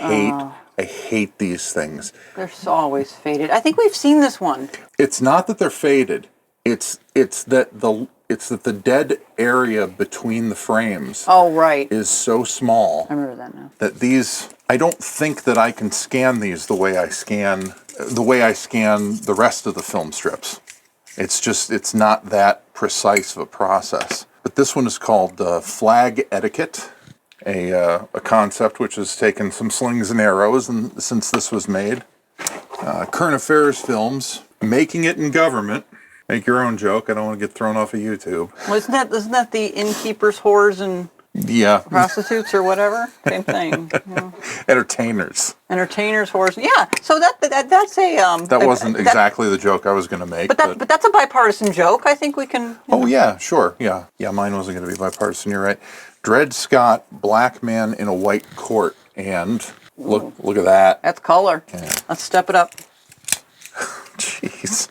hate these things. They're so always faded. I think we've seen this one. It's not that they're faded. It's that the dead area between the frames is so small. I remember that now. That these, I don't think that I can scan these the way I scan the rest of the film strips. It's not that precise of a process. But this one is called Flag Etiquette, a concept which has taken some slings and arrows since this was made. Current Affairs Films, Making It in Government. Make your own joke. I don't want to get thrown off of YouTube. Well, isn't that the innkeepers, whores, and prostitutes or whatever? Same thing. Entertainers, whores. Yeah. So that's a that wasn't exactly the joke I was going to make. But that's a bipartisan joke. I think we can. Oh yeah, sure. Yeah. Mine wasn't going to be bipartisan. You're right. Dred Scott, Black Man in a White Court, and look at that. That's color. Yeah. Let's step it up. Jeez.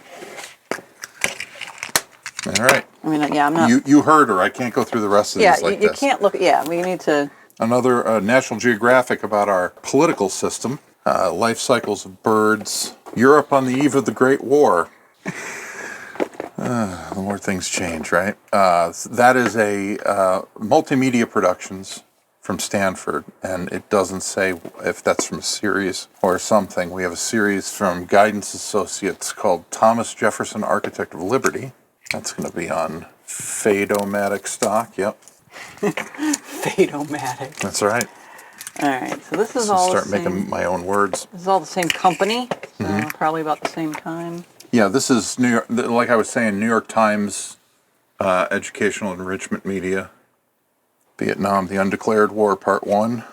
All right. I mean, I'm not. You heard her. I can't go through the rest of these like you this. Can't look. Yeah, we need to. Another National Geographic about our political system. Life cycles of birds. Europe on the eve of the Great War. The more things change, right? That is a multimedia productions from Stanford, and it doesn't say if that's from a series or something. We have a series from Guidance Associates called Thomas Jefferson, Architect of Liberty. That's going to be on Fade-O-Matic stock. Yep. Fade-O-Matic. That's right. All right, so this is So all start the same. making my own words. This is all the same company, so probably about the same time. Yeah, this is New York. Like I was saying, New York Times, Educational Enrichment Media, Vietnam, the Undeclared War, Part 1.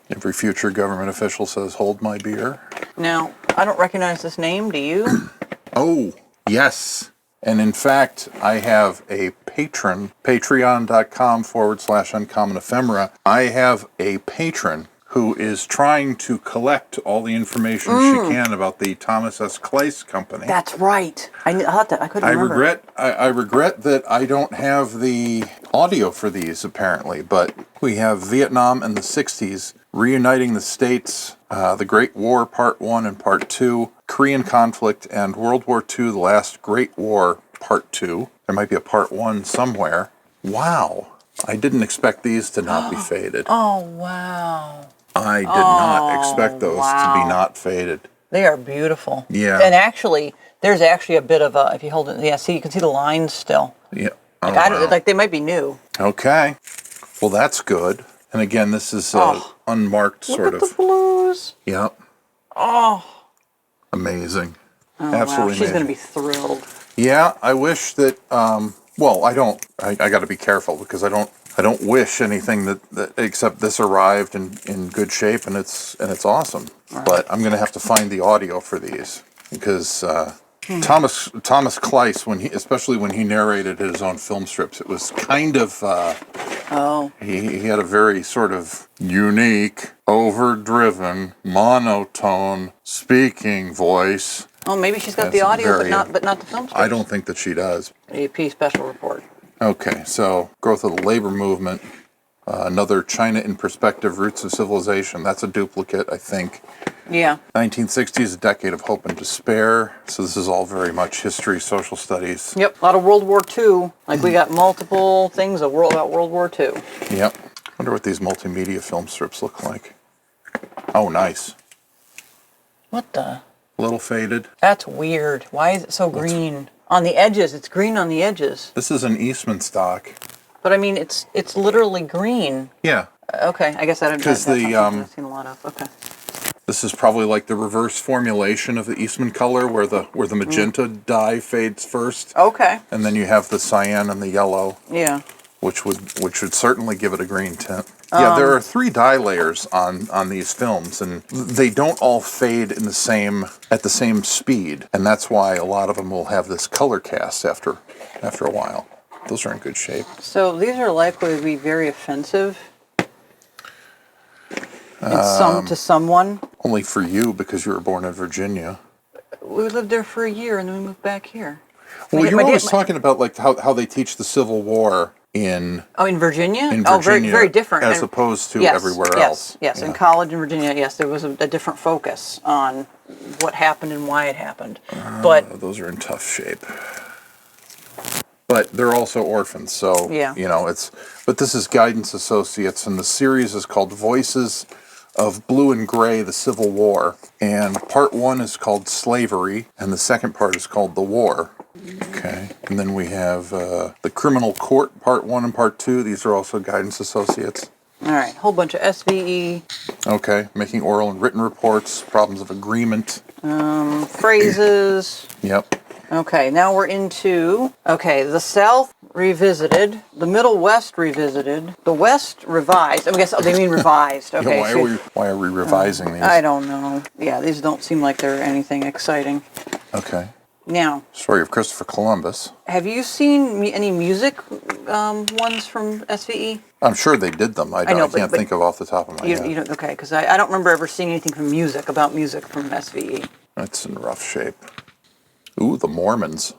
Every future government official says, "Hold my beer." Now, I don't recognize this name. Do you? Oh, yes. And in fact, I have a patron, patreon.com/uncommon ephemera. I have a patron who is trying to collect all the information she can about the Thomas S. Kleiss Company. That's right. I thought that. I couldn't remember. I regret that I don't have the audio for these, apparently, but we have Vietnam in the 60s, reuniting the states, the Great War, Part 1 and Part 2, Korean conflict, and World War II, the last Great War, Part 2. There might be a Part 1 somewhere. Wow. I didn't expect these to not be faded. Oh, wow. I did not expect those to be not faded. They are beautiful. Yeah. And actually, there's actually a bit of a, if you hold it, yeah, see, you can see the lines still. Yeah. Like, I don't, like they might be new. Okay. Well, that's good. And again, this is unmarked sort Look of. at the blues. Yep. Oh. Amazing. Oh, Absolutely wow. She's going to amazing. be thrilled. Yeah, I wish that. Well, I don't. I got to be careful because I don't wish anything that except this arrived in good shape and it's awesome. Right. But I'm going to have to find the audio for these because Thomas Kleiss, especially when he narrated his own film strips, it was kind of. He had a very sort of unique, overdriven, monotone speaking voice. Oh, maybe she's got the audio, but not the film strips. I don't think that she does. AP special report. Okay, so growth of the labor movement, another China in Perspective, Roots of Civilization. That's a duplicate, I think. Yeah. 1960s, a decade of hope and despair. So this is all very much history, social studies. Yep, a lot of World War II. Like we got multiple things about World War II. Yep. Wonder what these multimedia film strips look like. Oh, nice. What the? A little faded. That's weird. Why is it so green? On the edges, it's green on the edges. This is an Eastman stock. But I mean, it's literally green. Yeah. Okay, I guess that's something I've seen a lot of. Okay. This is probably like the reverse formulation of the Eastman color, where the magenta dye fades first. Okay. And then you have the cyan and the yellow. Yeah. Which would certainly give it a green tint. Yeah, there are 3 dye layers on these films, and they don't all fade at the same speed, and that's why a lot of them will have this color cast after a while. Those are in good shape. So these are likely to be very offensive. To someone. Only for you because you were born in Virginia. We lived there for a year and then we moved back here. Well, you're always talking about like how they teach the Civil War in Virginia? In Virginia, very, very different. As opposed to everywhere else. Yes, in college in Virginia, yes, there was a different focus on what happened and why it happened. But those are in tough shape. But they're also orphans, so but this is Guidance Associates, and the series is called Voices of Blue and Gray, the Civil War. And part 1 is called Slavery, and the second part is called The War. Okay, and then we have the Criminal Court, Part 1 and Part 2. These are also Guidance Associates. All right, whole bunch of SVE. Okay, making oral and written reports, problems of agreement. Phrases. Yep. Okay, now we're into, the South revisited, the Middle West revisited, the West revised. I guess they mean revised. Okay. Why are we revising these? I don't know. Yeah, these don't seem like they're anything exciting. Okay. Now, Story of Christopher Columbus. Have you seen any music ones from SVE? I'm sure they did them. I can't think of off the top of my head. You don't, okay, because I don't remember ever seeing anything from music from SVE. That's in rough shape. Ooh, the Mormons.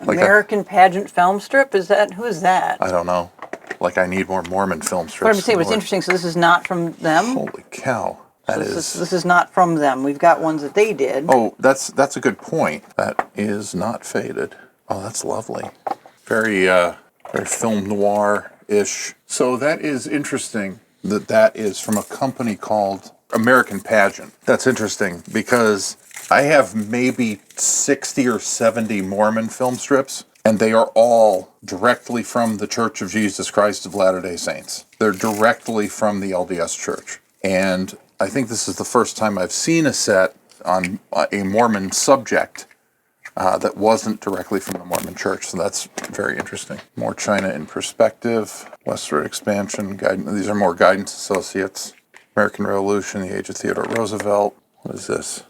American Pageant Film Strip? Who is that? I don't know. like I need more Mormon film strips. What I'm saying, what's interesting, so this is not from them? Holy cow. This is not from them. We've got ones that they did. Oh, that's a good point. That is not faded. Oh, that's lovely. Very film noir-ish. So that is interesting that is from a company called American Pageant. That's interesting because I have maybe 60 or 70 Mormon film strips, and they are all directly from the Church of Jesus Christ of Latter-day Saints. They're directly from the LDS Church. And I think this is the first time I've seen a set on a Mormon subject that wasn't directly from the Mormon Church. So that's very interesting. More China in Perspective, Westward Expansion, these are more Guidance Associates. American Revolution, The Age of Theodore Roosevelt. What is this?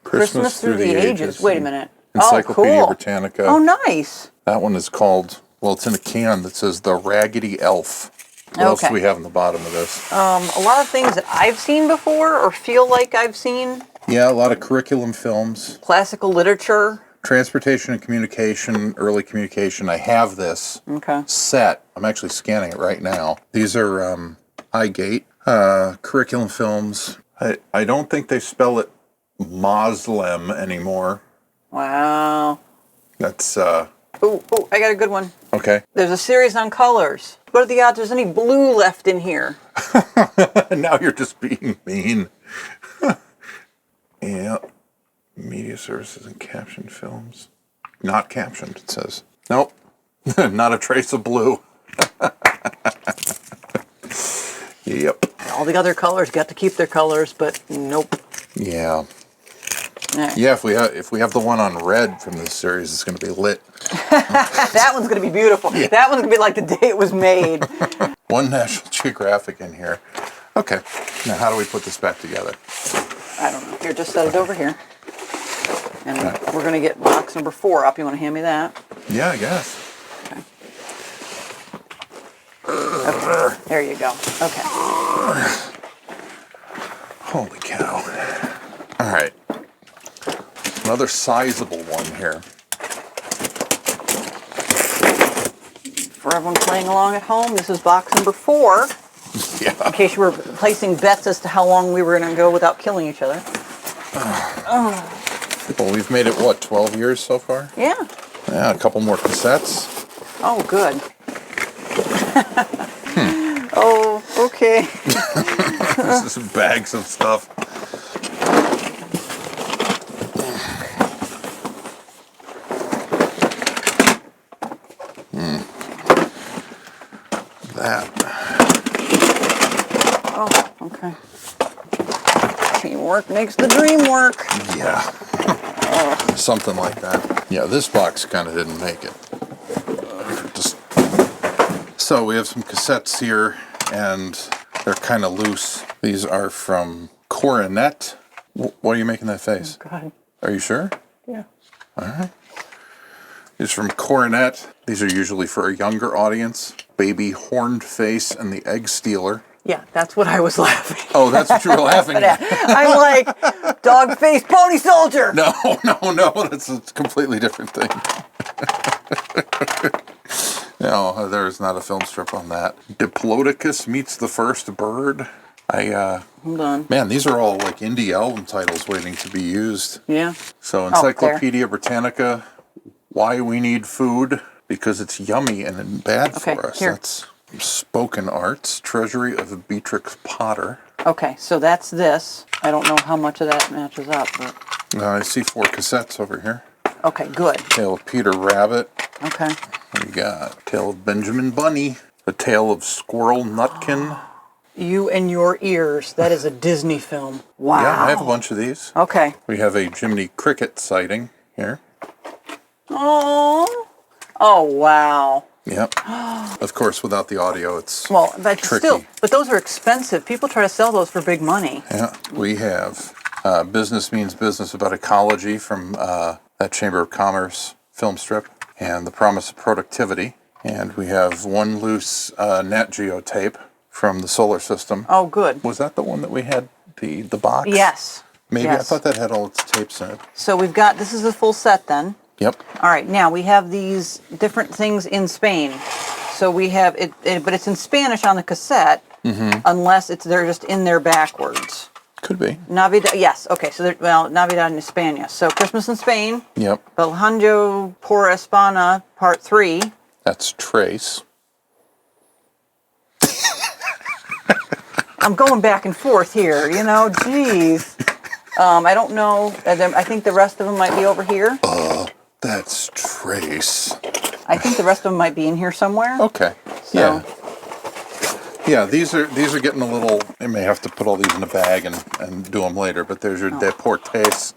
Christmas Through the Ages. Wait a minute. Encyclopedia cool. Britannica. Oh, nice. That one is called, well, it's in a can that says The Raggedy Elf. What else do we have in the bottom of this? A lot of things that I've seen before or feel like I've seen. Yeah, a lot of curriculum films. Classical literature. Transportation and Communication, Early Communication. I have this set. I'm actually scanning it right now. These are iGate curriculum films. I don't think they spell it Moslem anymore. Wow. That's Oh, I got a good one. Okay. There's a series on colors. What are the odds there's any blue left in here? Now you're just being mean. Yeah. Media services and captioned films. Not captioned, it says. Nope. Not a trace of blue. Yep. All the other colors got to keep their colors, but nope. Yeah. Right. Yeah, if we have the one on red from this series, it's going to be lit. That one's going to be beautiful. Yeah. That one's going to be like the day it was made. One National Geographic in here. Okay. Now, how do we put this back together? I don't know. Here, just set it over here. And we're going to get box number 4 up. You want to hand me that? Yeah, I guess. Okay. There you go. Okay. Holy cow. All right. Another sizable one here. For everyone playing along at home, this is box number 4. Yeah. In case you were placing bets as to how long we were going to go without killing each other. Well, we've made it, what, 12 years so far? Yeah. Yeah, a couple more cassettes. Oh, good. Oh, okay. This is bags of stuff. That. Oh, okay. Teamwork makes the dream work. Yeah. Something like that. Yeah, this box kind of didn't make it. So we have some cassettes here, and they're kind of loose. These are from Coronet. What are you making that face? Oh, God. Are you sure? Yeah. All right. These are from Coronet. These are usually for a younger audience. Baby Horned Face and the Egg Stealer. Yeah, that's what I was laughing. Oh, that's what you were laughing at. I'm like, dog face pony soldier. No, that's a completely different thing. No, there's not a film strip on that. Diplodocus Meets the First Bird. Hold on. Man, these are all like indie album titles waiting to be used. Yeah. So Encyclopedia Britannica, Why We Need Food, Because It's Yummy and Bad for Us. Here. That's Spoken Arts, Treasury of Beatrix Potter. Okay, so that's this. I don't know how much of that matches up, but... I see 4 cassettes over here. Okay, good. Tale of Peter Rabbit. Okay. We got Tale of Benjamin Bunny. The Tale of Squirrel Nutkin. You and Your Ears. That is a Disney film. Wow. Yeah, I have a bunch of these. Okay. We have a Jiminy Cricket sighting here. Oh. Oh, wow. Yep. Of course, without the audio, it's that's tricky. Still, but those are expensive. People try to sell those for big money. Yeah. We have Business Means Business About Ecology from that Chamber of Commerce film strip, and The Promise of Productivity. And we have one loose Nat Geo tape from the Solar System. Oh, good. Was that the one that we had, the box? Yes. Maybe. Yes. I thought that had all its tapes in it. So we've got, this is the full set then. Yep. All right, now we have these different things in Spain. so we have it, but it's in Spanish on the cassette, unless they're just in there backwards. Could be. Navidad, yes, okay, so Navidad en España. So Christmas in Spain. Yep. Viaje por España, Part 3. That's Trace. I'm going back and forth here, geez. I don't know. I think the rest of them might be over here. That's Trace. I think the rest of them might be in here somewhere. Okay. So. Yeah. Yeah, these are getting a little. I may have to put all these in a bag and do them later. But there's your Deportes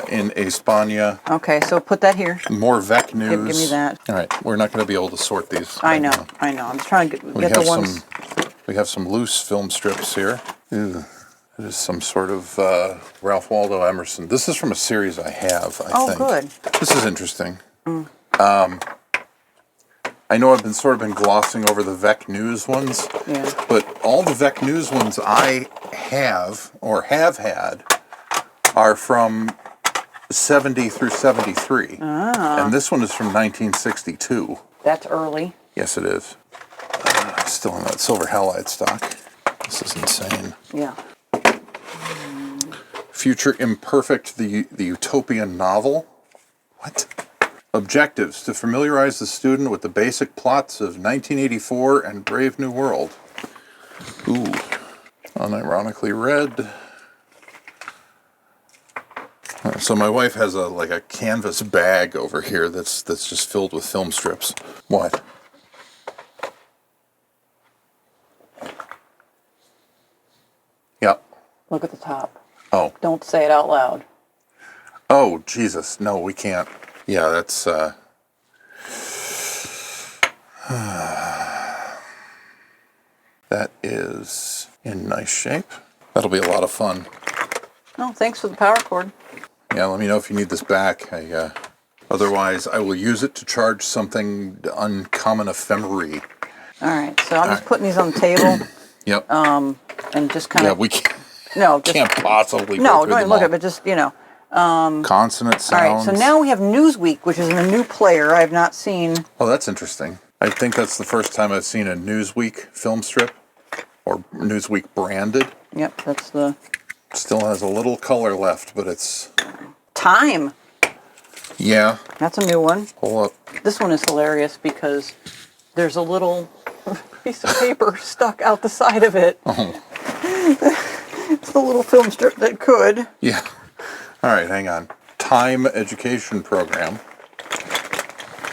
in España. Okay, so put that here. More Vec news. Give me that. All right, we're not going to be able to sort these. I know. I'm trying to get the ones. We have some loose film strips here. Ew. It is some sort of Ralph Waldo Emerson. This is from a series I have, I think. Oh, good. This is interesting. I know I've been glossing over the Vec News ones. Yeah. But all the Vec News ones I have had are from 70 through 73. And this one is from 1962. That's early. Yes, it is. Still in that silver halide stock. This is insane. Yeah. Future Imperfect, the Utopian novel. What? Objectives: to familiarize the student with the basic plots of 1984 and Brave New World. Ooh. Unironically read. So my wife has a canvas bag over here that's just filled with film strips. What? Yep. Look at the top. Oh. Don't say it out loud. Oh, Jesus. No, we can't. Yeah, that's... that is in nice shape. That'll be a lot of fun. Oh, thanks for the power cord. Yeah, let me know if you need this back. Otherwise, I will use it to charge something uncommon ephemera. All right, so I'm just putting these on the table. Yep. And just kind of... Yeah, we can't, can't possibly go No, through don't them even look all. at it, but just, Consonant sounds. All right, so now we have Newsweek, which is in a new player I have not seen. Oh, that's interesting. I think that's the first time I've seen a Newsweek film strip, or Newsweek branded. Yep, that's the... Still has a little color left, but it's... Time. Yeah. That's a new one. Hold up. This one is hilarious because there's a little piece of paper stuck out the side of it. Oh. It's the little film strip that could. Yeah. All right, hang on. Time Education Program.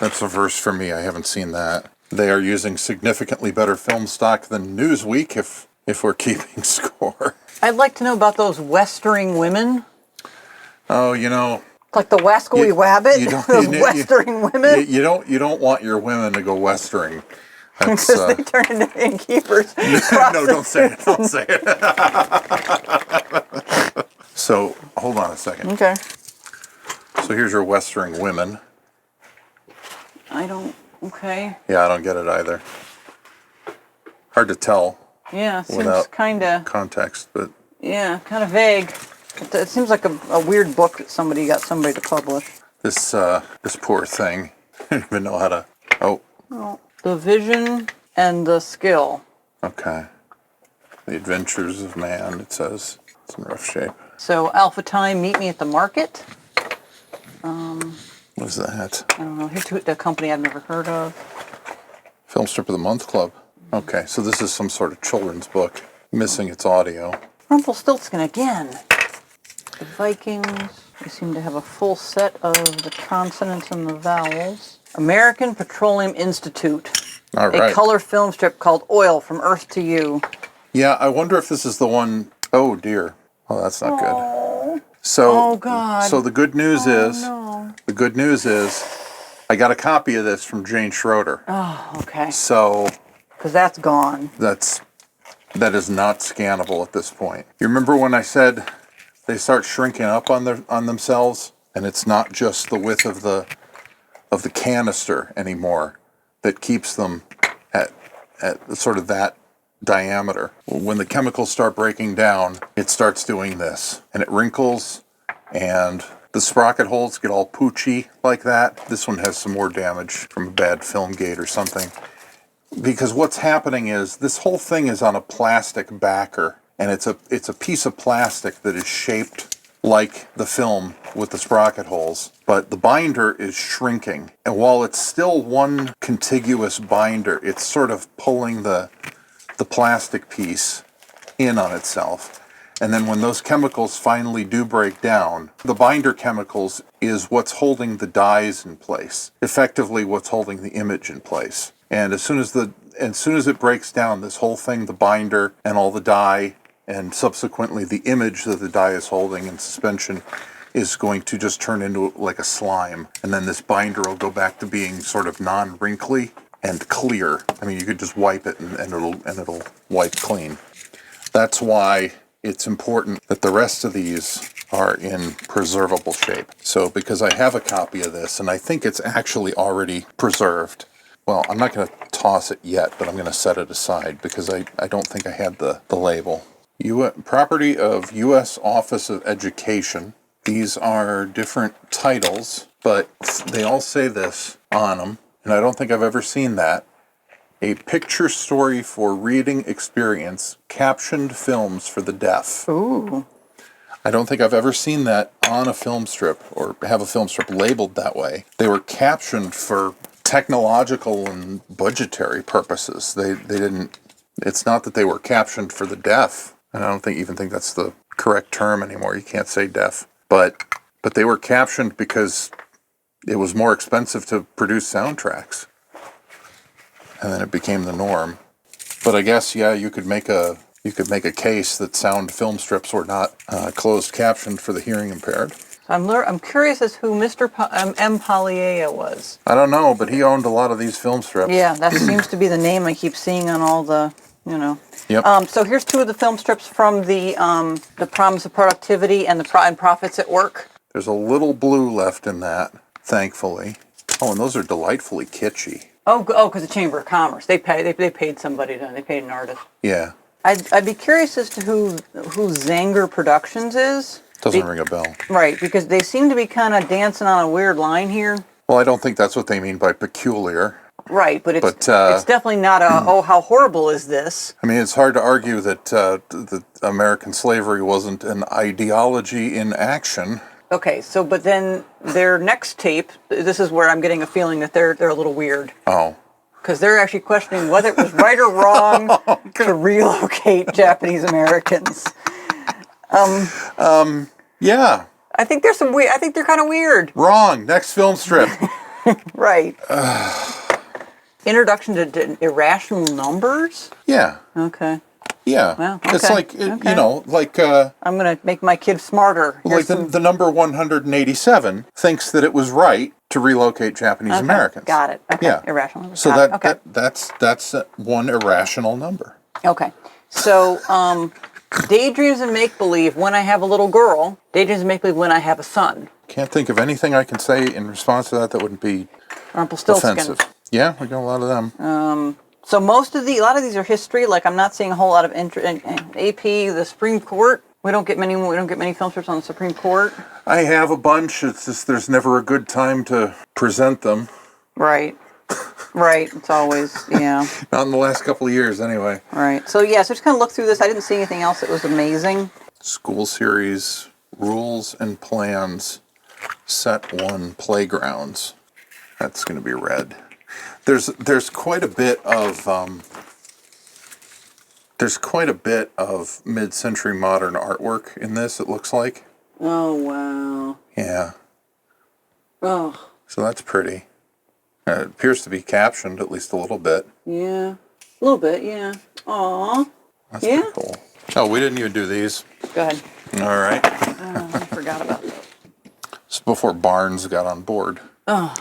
That's a verse for me. I haven't seen that. They are using significantly better film stock than Newsweek if we're keeping score. I'd like to know about those westering women. Oh, Like the Wascoey Wabbit, those westering women. You don't want your women to go westering. Because they turn into innkeepers. No, don't say it. Don't say it. So, hold on a second. Okay. So here's your westering women. Okay. Yeah, I don't get it either. Hard to tell. Yeah, seems Without kind of... context, but... Yeah, kind of vague. It seems like a weird book that somebody got somebody to publish. This poor thing. I don't even know how to... Oh. The vision and the skill. Okay. The Adventures of Man, it says. It's in rough shape. So, Alpha Time, meet me at the market. What is that? I don't know. Here's a company I've never heard of. Film Strip of the Month Club. Okay, so this is some sort of children's book. Missing its audio. Rumpelstiltskin again. The Vikings. They seem to have a full set of the consonants and the vowels. American Petroleum Institute. All right. A color film strip called Oil from Earth to You. Yeah, I wonder if this is the one... Oh, dear. Oh, that's not good. So, Oh, God. So the good news is... No. The good news is... I got a copy of this from Jane Schroeder. Oh, okay. So... Because that's gone. That is not scannable at this point. You remember when I said they start shrinking up on themselves, and it's not just the width of the canister anymore that keeps them at sort of that diameter. When the chemicals start breaking down, it starts doing this, and it wrinkles, and the sprocket holes get all poochy like that. This one has some more damage from a bad film gate or something. because what's happening is this whole thing is on a plastic backer, and it's a piece of plastic that is shaped like the film with the sprocket holes, but the binder is shrinking. And while it's still one contiguous binder, it's sort of pulling the plastic piece in on itself. And then when those chemicals finally do break down, the binder chemicals is what's holding the dyes in place, effectively what's holding the image in place. And as soon as it breaks down, this whole thing, the binder and all the dye, and subsequently the image that the dye is holding in suspension, is going to just turn into like a slime. And then this binder will go back to being sort of non-wrinkly and clear. I mean, you could just wipe it and it'll wipe clean. That's why it's important that the rest of these are in preservable shape. So because I have a copy of this, and I think it's actually already preserved. Well, I'm not going to toss it yet, but I'm going to set it aside because I don't think I had the label. Property of U.S. Office of Education. These are different titles, but they all say this on them, and I don't think I've ever seen that. A picture story for reading experience, captioned films for the deaf. Ooh. I don't think I've ever seen that on a film strip or have a film strip labeled that way. They were captioned for technological and budgetary purposes. They didn't, it's not that they were captioned for the deaf. And I don't even think that's the correct term anymore. You can't say deaf. But they were captioned because it was more expensive to produce soundtracks. And then it became the norm. But I guess, yeah, you could make a case that sound film strips were not closed captioned for the hearing impaired. I'm curious as who Mr. M. Poliea was. I don't know, but he owned a lot of these film strips. Yeah, that seems to be the name I keep seeing on all the, Yep. So here's two of the film strips from the Promise of Productivity and and Profits at Work. There's a little blue left in that, thankfully. Oh, and those are delightfully kitschy. Oh, because the Chamber of Commerce. They paid somebody they paid an artist. Yeah. I'd be curious as to who Zanger Productions is. Doesn't ring a bell. Right, because they seem to be kind of dancing on a weird line here. Well, I don't think that's what they mean by peculiar. Right, but it's definitely not oh, how horrible is this? I mean, it's hard to argue that American slavery wasn't an ideology in action. Okay, so but then their next tape, this is where I'm getting a feeling that they're a little weird. Oh. Because they're actually questioning whether it was right or wrong to relocate Japanese Americans. Yeah. I think there's some weird. I think they're kind of weird. Wrong. Next film strip. Right. Introduction to irrational numbers. Yeah. Okay. Yeah. Well, okay. It's like okay. I'm gonna make my kid smarter. Like the number 187 thinks that it was right to relocate Japanese Americans. Got it. Okay. Yeah. Irrational numbers. So that's one irrational number. Okay. So daydreams and make-believe when I have a little girl. Daydreams and make-believe when I have a son. Can't think of anything I can say in response to that wouldn't be Rumpelstiltskin. offensive. Yeah, we got a lot of them. So a lot of these are history. Like I'm not seeing a whole lot of AP, the Supreme Court. We don't get many film strips on the Supreme Court. I have a bunch. It's just there's never a good time to present them. Right. Right. It's always, yeah. Not in the last couple of years, anyway. Right. So yeah, so just kind of look through this. I didn't see anything else that was amazing. School series, rules and plans, set 1 playgrounds. That's going to be red. There's quite a bit of mid-century modern artwork in this. It looks like. Oh wow. Yeah. Oh. So that's pretty. It appears to be captioned at least a little bit. Yeah. A little bit. Yeah. Aw. That's pretty cool. Oh, we didn't even do these. Go ahead. All right. I forgot about that. It's before Barnes got on board. Oh.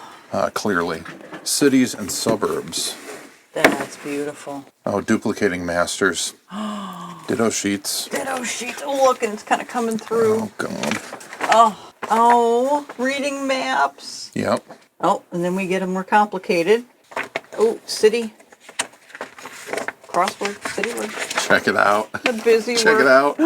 Clearly. Cities and suburbs. That's beautiful. Oh, duplicating masters. Ditto sheets. Ditto sheets. Oh, look, and it's kind of coming through. Oh, God. Oh, reading maps. Yep. Oh, and then we get them more complicated. Oh, city. Crossword, city word. Check it out. The busy word. Check it out.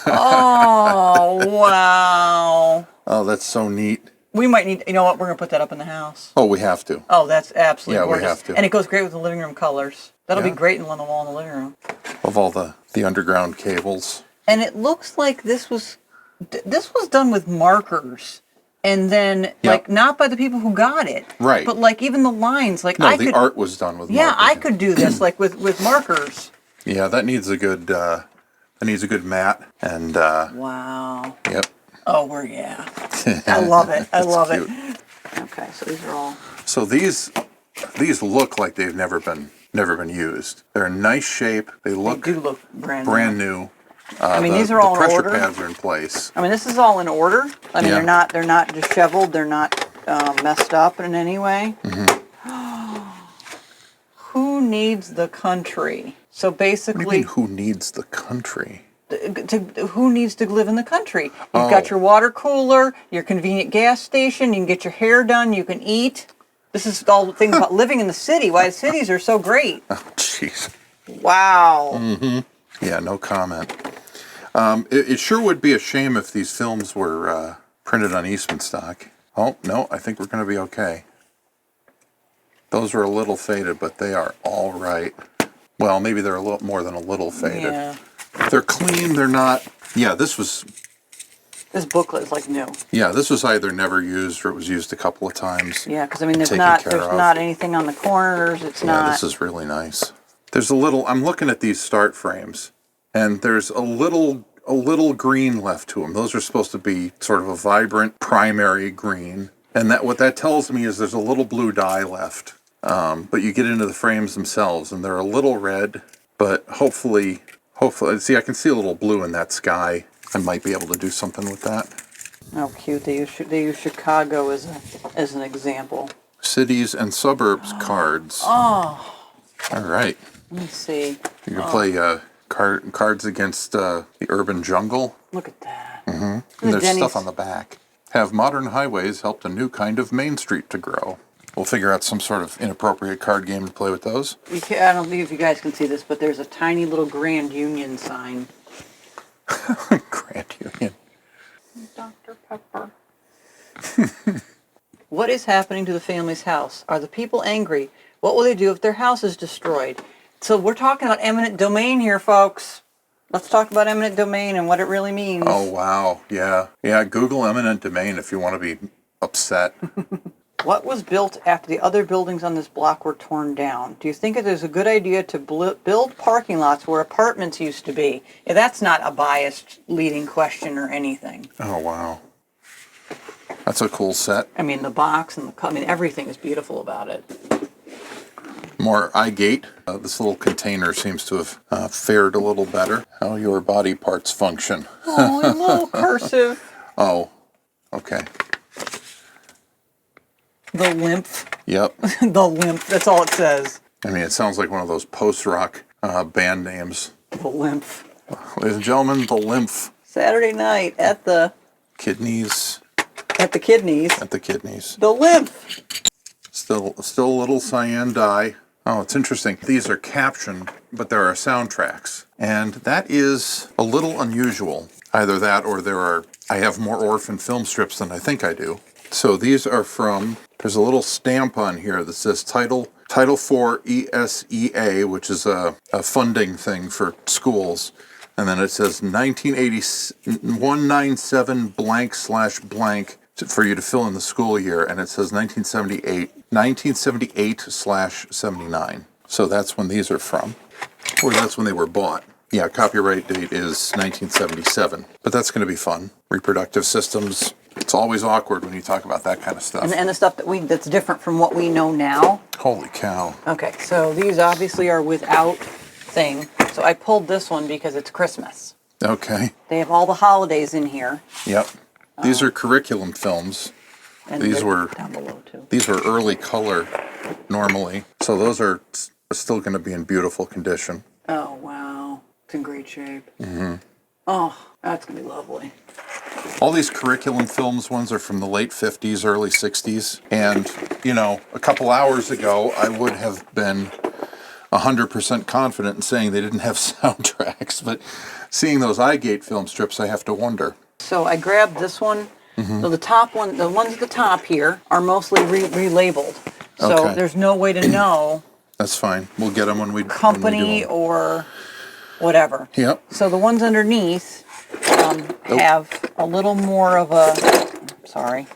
Oh, wow. Oh, that's so neat. We might need, you know what, we're going to put that up in the house. Oh, we have to. Oh, that's absolutely Yeah, gorgeous. we have to. And it goes great with the living room colors. That'll be Yeah. great on the wall in the living room. Of all the underground cables. And it looks like this was done with markers. And then, like, not by the people who got it. Right. But, like, even the lines, like, No, the art was done with markers. Yeah, I could do this, like, with markers. Yeah, that needs a good mat. And, Wow. Yep. Oh, yeah. I love it. I love cute. it. Okay, so these are all... So these look like they've never been used. They're in nice shape. They They do look brand new. new. I mean, these are all the in pressure order. pads are in place. I mean, this is all in order. I mean, Yeah. they're not disheveled. They're not messed up in any way. Who needs the country? So What do you basically, mean, who needs the country? who needs to live in the country? You've got your water cooler, your convenient gas station. You can get your hair done. You can eat. This is all things about living in the city. Why cities are so great. Oh, jeez. Wow. Yeah, no comment. It sure would be a shame if these films were printed on Eastman stock. Oh, no, I think we're going to be okay. Those were a little faded, but they are all right. Well, maybe they're a little more than a little faded. Yeah. They're clean, they're not... Yeah, this was booklet is like new. Yeah, this was either never used or it was used a couple of times. Yeah, because I mean, there's Taken not care of. anything on the corners. It's Yeah, not. this is really nice. There's a little... I'm looking at these start frames, and there's a little green left to them. Those are supposed to be sort of a vibrant primary green. And what that tells me is there's a little blue dye left. But you get into the frames themselves, and they're a little red, but hopefully, see, I can see a little blue in that sky. I might be able to do something with that. Oh, cute. They use Chicago as an example. Cities and suburbs cards. Oh. All right. Let me see. You can play cards against the urban jungle. Look at that. And there's stuff on the back. Have modern highways helped a new kind of Main Street to grow? We'll figure out some sort of inappropriate card game to play with those. I don't know if you guys can see this, but there's a tiny little Grand Union sign. Grand Union. Dr. Pepper. What is happening to the family's house? Are the people angry? What will they do if their house is destroyed? So we're talking about eminent domain here, folks. Let's talk about eminent domain and what it really means. Oh, wow. Yeah. Yeah, Google eminent domain if you want to be upset. What was built after the other buildings on this block were torn down? Do you think it is a good idea to build parking lots where apartments used to be? Yeah, that's not a biased leading question or anything. Oh, wow. That's a cool set. I mean, the box and everything is beautiful about it. More iGate. This little container seems to have fared a little better. How your body parts function. Oh, a little cursive. Oh, okay. The lymph. Yep. The lymph. That's all it says. I mean, it sounds like one of those post-rock band names. The lymph. Ladies and gentlemen, the lymph. Saturday night at the Kidneys. At the kidneys. At the kidneys. The lymph. Still a little cyan dye. Oh, it's interesting. These are captioned, but there are soundtracks. And that is a little unusual. Either that or I have more orphan film strips than I think I do. So these are from, there's a little stamp on here that says Title IV ESEA, which is a funding thing for schools. And then it says 197 blank/blank for you to fill in the school year. And it says 1978/79. So that's when these are from. Or that's when they were bought. Yeah, copyright date is 1977. But that's going to be fun. Reproductive systems. It's always awkward when you talk about that kind of stuff. And the stuff that's different from what we know now. Holy cow. Okay, so these obviously are without thing. So I pulled this one because it's Christmas. Okay. They have all the holidays in here. Yep. These are curriculum films. And These were down below too. These were early color normally. So those are still going to be in beautiful condition. Oh, wow. It's in great shape. Mm-hmm. Oh, that's going to be lovely. All these curriculum films ones are from the late 50s, early 60s. And, a couple hours ago, I would have been 100% confident in saying they didn't have soundtracks. But seeing those iGate film strips, I have to wonder. So I grabbed this one So the top one, the ones at the top here are mostly relabeled. So Okay. there's no way to know That's fine. We'll get them when we company do them. or whatever. Yep. So the ones underneath have a little more of a, sorry.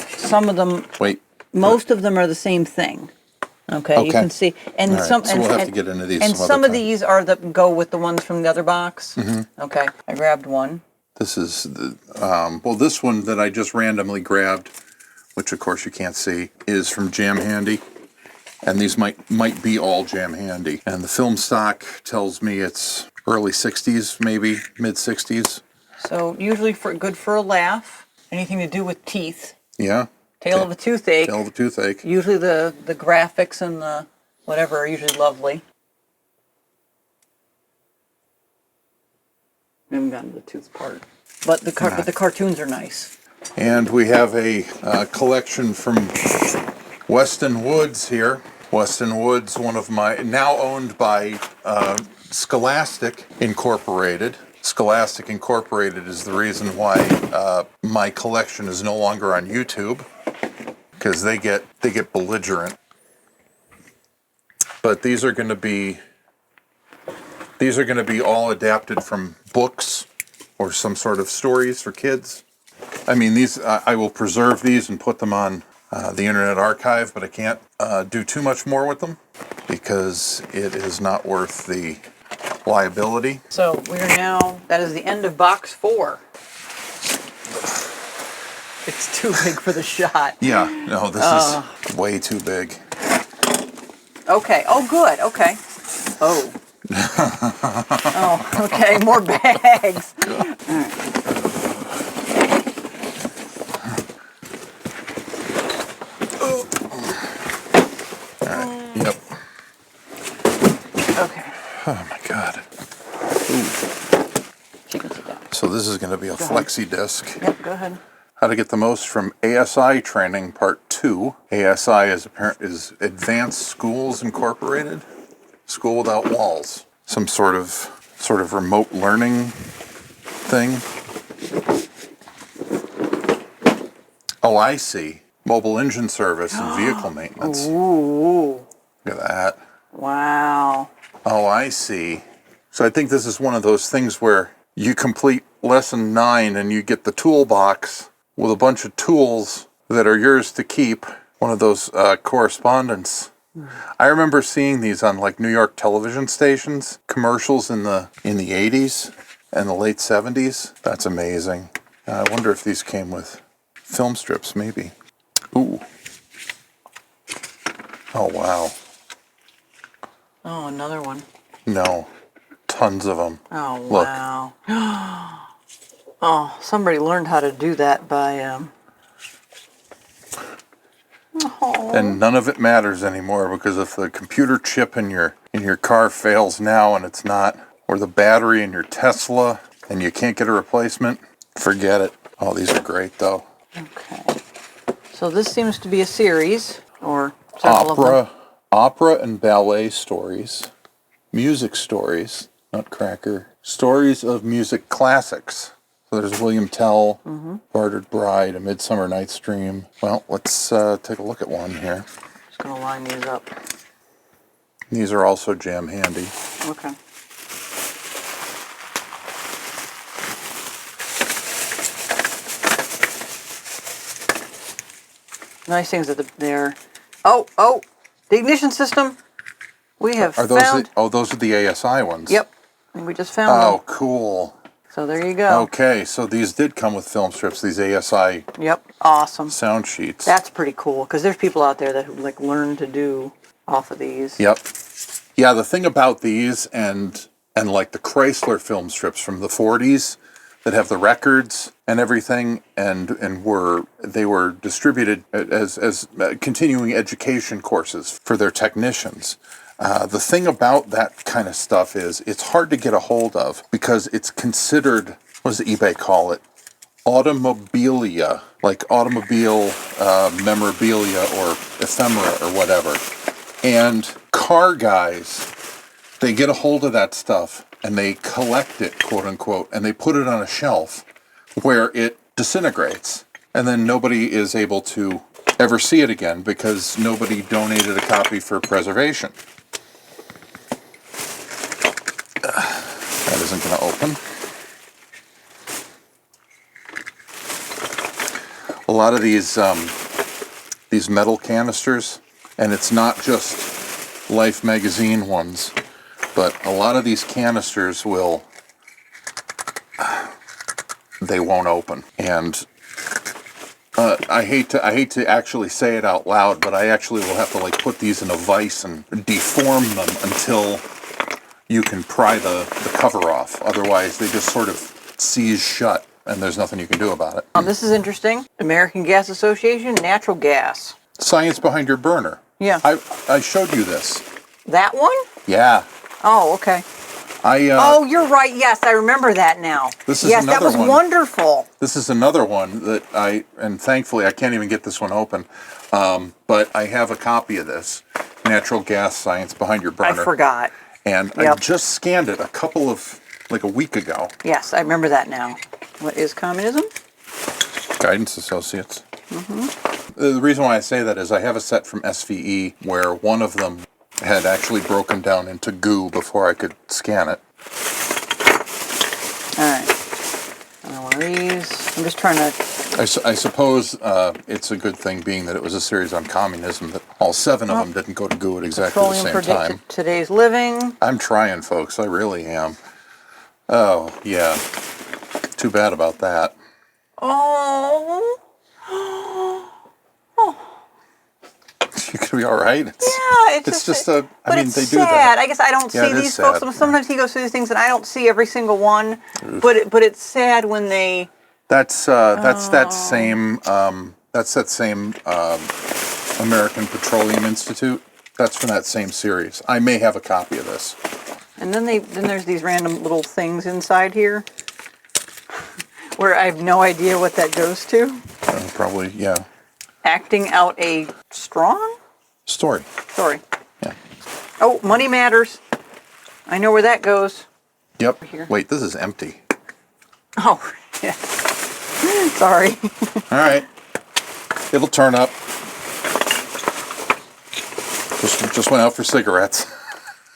Some of them, Wait. most of them are the same thing. Okay, you Okay. can see, and All right, some, so we'll have to get into these and some some other of time. these are the go with the ones from the other box. Okay, I grabbed one. This is the, well, this one that I just randomly grabbed, which of course you can't see, is from Jam Handy. And these might be all Jam Handy. And the film stock tells me it's early 60s, maybe mid 60s. So usually good for a laugh. Anything to do with teeth. Yeah. Tail of a toothache. Tail of a toothache. Usually the graphics and the whatever are usually lovely. I haven't gotten to the tooth part. But the cartoons are nice. And we have a collection from Weston Woods here. Weston Woods, one of my, now owned by Scholastic Incorporated. Scholastic Incorporated is the reason why my collection is no longer on YouTube, because they get belligerent. But these are going to be all adapted from books or some sort of stories for kids. I mean, these I will preserve these and put them on the Internet Archive, but I can't do too much more with them because it is not worth the liability. So we're now, that is the end of box 4. It's too big for the shot. Yeah, no, this is way too big. Okay, oh good, okay. Oh. Oh, okay, more bags. All right. Yep. Okay. Oh my God. She can sit down. So this is going to be a flexi disc. Yep, go ahead. How to get the most from ASI Training Part 2. ASI is Advanced Schools Incorporated. School Without Walls. Some sort of remote learning thing. Oh, I see. Mobile engine service and vehicle maintenance. Ooh. Look at that. Wow. Oh, I see. So I think this is one of those things where you complete lesson 9 and you get the toolbox with a bunch of tools that are yours to keep. One of those correspondence. I remember seeing these on like New York television stations, commercials in the 80s and the late 70s. That's amazing. I wonder if these came with film strips, maybe. Ooh. Oh, wow. Oh, another one. No. Tons of them. Oh, Look. wow. Oh, somebody learned how to do that by, And none of it matters anymore, because if the computer chip in your car fails now and it's not, or the battery in your Tesla and you can't get a replacement, forget it. Oh, these are great though. Okay. So this seems to be a series, or several of them. Opera and ballet stories, music stories, Nutcracker, stories of music classics. So there's William Tell, Bartered Bride, A Midsummer Night's Dream. Well, let's take a look at one here. Just going to line these up. These are also Jam Handy. Okay. Nice things that they're... Oh, the ignition system. We have Are those found... those are the ASI ones? Yep. And we just found Oh, them. cool. So there you go. Okay, so these did come with film strips, these ASI Yep. Awesome. sound sheets. That's pretty cool, because there's people out there that like learn to do off of these. Yep. Yeah, the thing about these and like the Chrysler film strips from the 40s that have the records and everything, and they were distributed as continuing education courses for their technicians. The thing about that kind of stuff is it's hard to get a hold of because it's considered, what does eBay call it? Automobilia, like automobile memorabilia or ephemera or whatever. And car guys, they get a hold of that stuff and they collect it, quote unquote, and they put it on a shelf where it disintegrates. And then nobody is able to ever see it again because nobody donated a copy for preservation. That isn't going to open. A lot of these metal canisters, and it's not just Life magazine ones, but a lot of these canisters they won't open. And I hate to actually say it out loud, but I actually will have to like put these in a vise and deform them until you can pry the cover off. Otherwise, they just sort of seize shut, and there's nothing you can do about it. This is interesting. American Gas Association, natural gas. Science behind your burner. Yeah. I showed you this. That one? Yeah. Oh, okay. Oh, you're right. Yes, I remember that now. This is yes, another that was one. Wonderful. This is another one that and thankfully I can't even get this one open, but I have a copy of this, Natural Gas Science Behind Your Burner. I forgot. And I just scanned it a week ago. Yes, I remember that now. What is communism? Guidance Associates. Mm-hmm. The reason why I say that is I have a set from SVE where one of them had actually broken down into goo before I could scan it. All right. Another one of these. I'm just trying to... I suppose it's a good thing, being that it was a series on communism, that all 7 of them didn't go to goo at exactly the same time. Today's living. I'm trying, folks. I really am. Oh, yeah. Too bad about that. Oh. You could be all right. It's just a. I mean, they sad. do that. I guess I don't see these folks. Sometimes he goes through these things, and I don't see every single one. Oof. But it's sad when they. That's that same American Petroleum Institute. That's from that same series. I may have a copy of this. And then there's these random little things inside here, where I have no idea what that goes to. Probably, yeah. Acting out a strong story. Yeah. Oh, money matters. I know where that goes. Yep. Here. Wait, this is empty. Oh, yeah. Sorry. All right. It'll turn up. Just went out for cigarettes.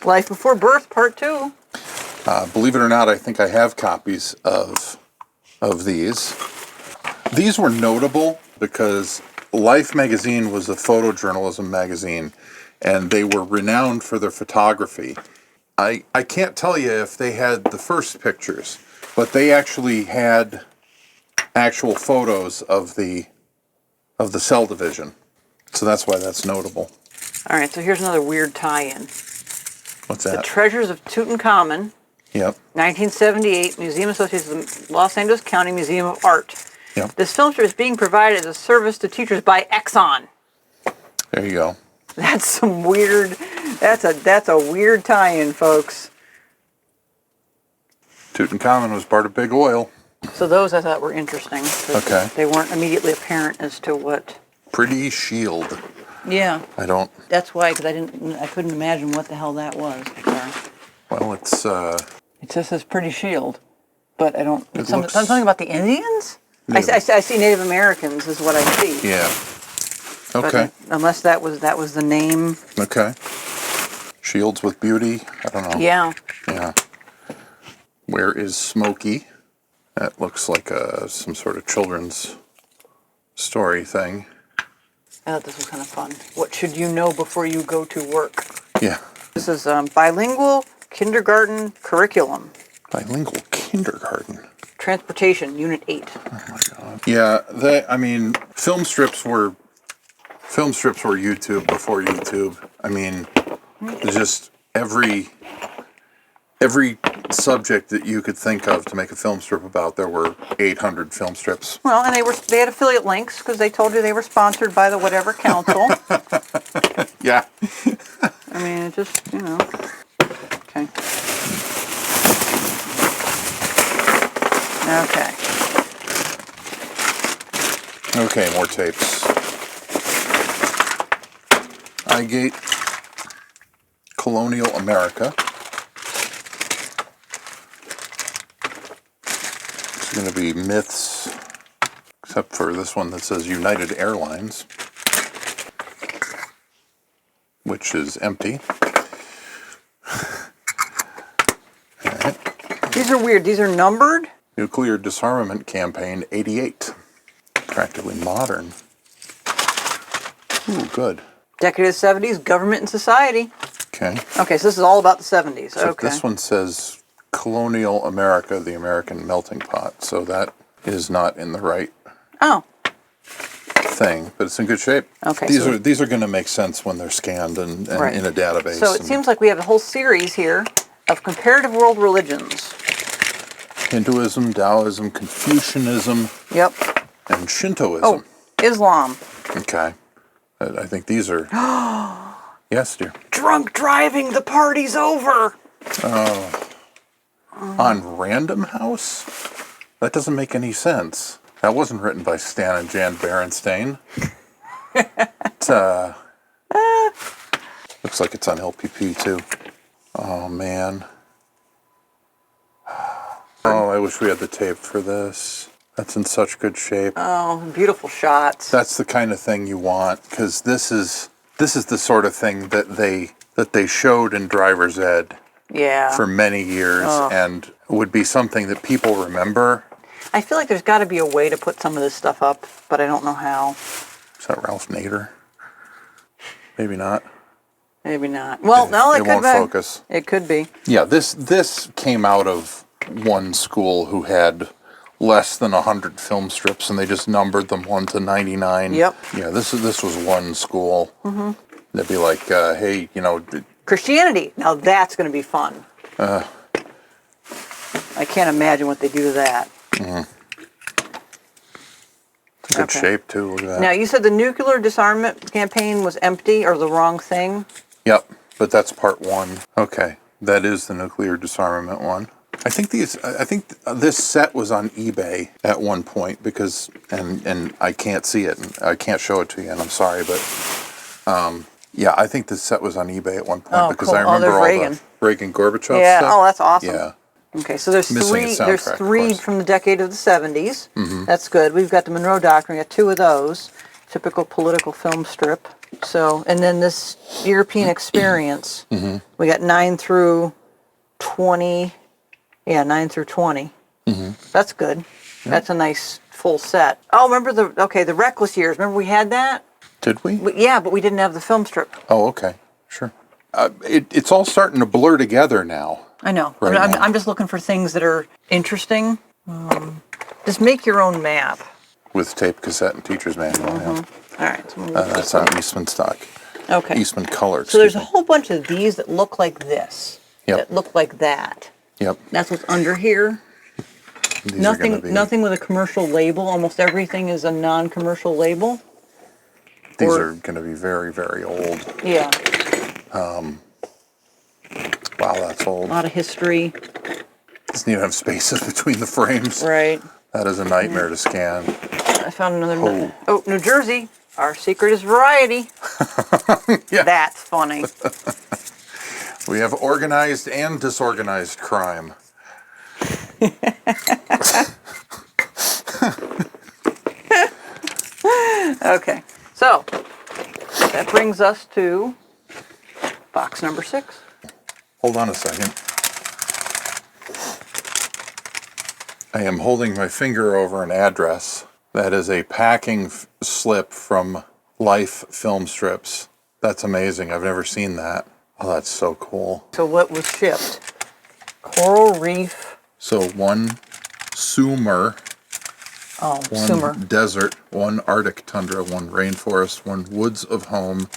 Life Before Birth, Part 2. Believe it or not, I think I have copies of these. These were notable because Life magazine was a photojournalism magazine, and they were renowned for their photography. I can't tell you if they had the first pictures, but they actually had actual photos of the cell division. So that's why that's notable. All right, so here's another weird tie-in. What's that? The Treasures of Tutankhamun. Yep. 1978, Museum associated with the Los Angeles County Museum of Art. Yep. This film strip is being provided as a service to teachers by Exxon. There you go. That's some weird. That's a weird tie-in, folks. Tutankhamun was part of Big Oil. So those I thought were interesting. Okay. They weren't immediately apparent as to what. Pretty shield. Yeah. I don't. That's why, because I couldn't imagine what the hell that was. Sorry. Well, it's. It just says Pretty Shield, but I don't. Something about the Indians. I see Native Americans is what I see. Yeah. Okay. But unless that was the name. Okay. Shields with Beauty. I don't know. Yeah. Yeah. Where is Smokey? That looks like some sort of children's story thing. I thought this was kind of fun. What should you know before you go to work? Yeah. This is Bilingual Kindergarten Curriculum. Bilingual Kindergarten. Transportation, Unit 8. Oh my God. Yeah, film strips were YouTube before YouTube. I mean, just every subject that you could think of to make a film strip about, there were 800 film strips. Well, and they had affiliate links because they told you they were sponsored by the whatever council. Yeah. I mean, it just, Okay. Okay, more tapes. Highgate, Colonial America. It's going to be myths Except for this one that says United Airlines, which is empty. All right. These are weird. These are numbered? Nuclear Disarmament Campaign 88. Practically modern. Ooh, good. Decade of the 70s, government and society. Okay. Okay, so this is all about the 70s. So okay. this one says Colonial America, the American Melting Pot. So that is not in the right thing, but it's in good shape. Okay. These are going to make sense when they're scanned and right. in a database. So it seems like we have a whole series here of comparative world religions. Hinduism, Taoism, Confucianism. Yep. And Shintoism. Oh, Islam. Okay. I think these are... Yes, dear. Drunk driving, the party's over. Oh. On Random House? That doesn't make any sense. That wasn't written by Stan and Jan Berenstain. Looks like it's on LPP, too. Oh, man. Oh, I wish we had the tape for this. That's in such good shape. Oh, beautiful shots. That's the kind of thing you want, because this is the sort of thing that they showed in driver's ed for many years, and would be something that people remember. I feel like there's got to be a way to put some of this stuff up, but I don't know how. Is that Ralph Nader? Maybe not. Maybe not. Well, no, it could won't be. Focus. It could be. Yeah, this came out of one school who had less than 100 film strips, and they just numbered them 1 to 99. Yep. Yeah, this was one school. Mm-hmm. They'd be like, hey, Christianity. Now that's going to be fun. I can't imagine what they do to that. Mm-hmm. It's in good shape, too. Look at that. Now, you said the nuclear disarmament campaign was empty or the wrong thing? Yep, but that's part 1. Okay, that is the nuclear disarmament one. I think this set was on eBay at one point because, and I can't see it, and I can't show it to you, and I'm sorry, but yeah, I think this set was on eBay at one point because I remember all the Reagan Gorbachev stuff. Yeah, oh, that's awesome. Yeah. Okay, so there's three. There's three from the decade of the 70s. Mm-hmm. That's good. We've got the Monroe Doctrine. We got 2 of those. Typical political film strip. So, and then this European experience. Mm-hmm. We got 9 through 20. Yeah, 9 through 20. Mm-hmm. That's good. Yeah. That's a nice full set. Oh, remember the Reckless Years. Remember we had that? Did we? Yeah, but we didn't have the film strip. Oh, okay. Sure. It's all starting to blur together now. I know. Right now. I'm just looking for things that are interesting. Just make your own map. With tape, cassette, and teacher's manual. Mm-hmm. Yeah. All right. So that's on Eastman stock. Okay. Eastman color. So there's a whole bunch of these that look like this. Yep. That look like that. Yep. That's what's under here. These Nothing with a commercial label. Almost everything is a non-commercial label. These are going to be very, very old. Yeah. Wow, that's old. A lot of history. Doesn't even have spaces between the frames. Right. That is a nightmare to scan. I found another. Oh, New Jersey. Our secret is variety. Yeah. That's funny. We have organized and disorganized crime. Okay. So, that brings us to box number 6. Hold on a second. I am holding my finger over an address. That is a packing slip from Life Film Strips. That's amazing. I've never seen that. Oh, that's so cool. So what was shipped? Coral Reef. So 1 Sumer. Oh, 1 Sumer. Desert, 1 Arctic Tundra, 1 Rainforest, 1 Woods of Home,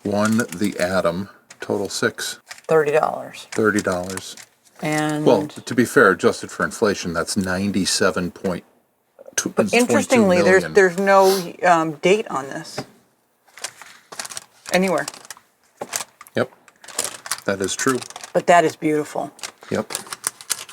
1 The Atom. Total 6. $30. $30. And well, to be fair, adjusted for inflation, that's 97.2. But interestingly, there's no date on this anywhere. Yep, that is true. But that is beautiful. Yep.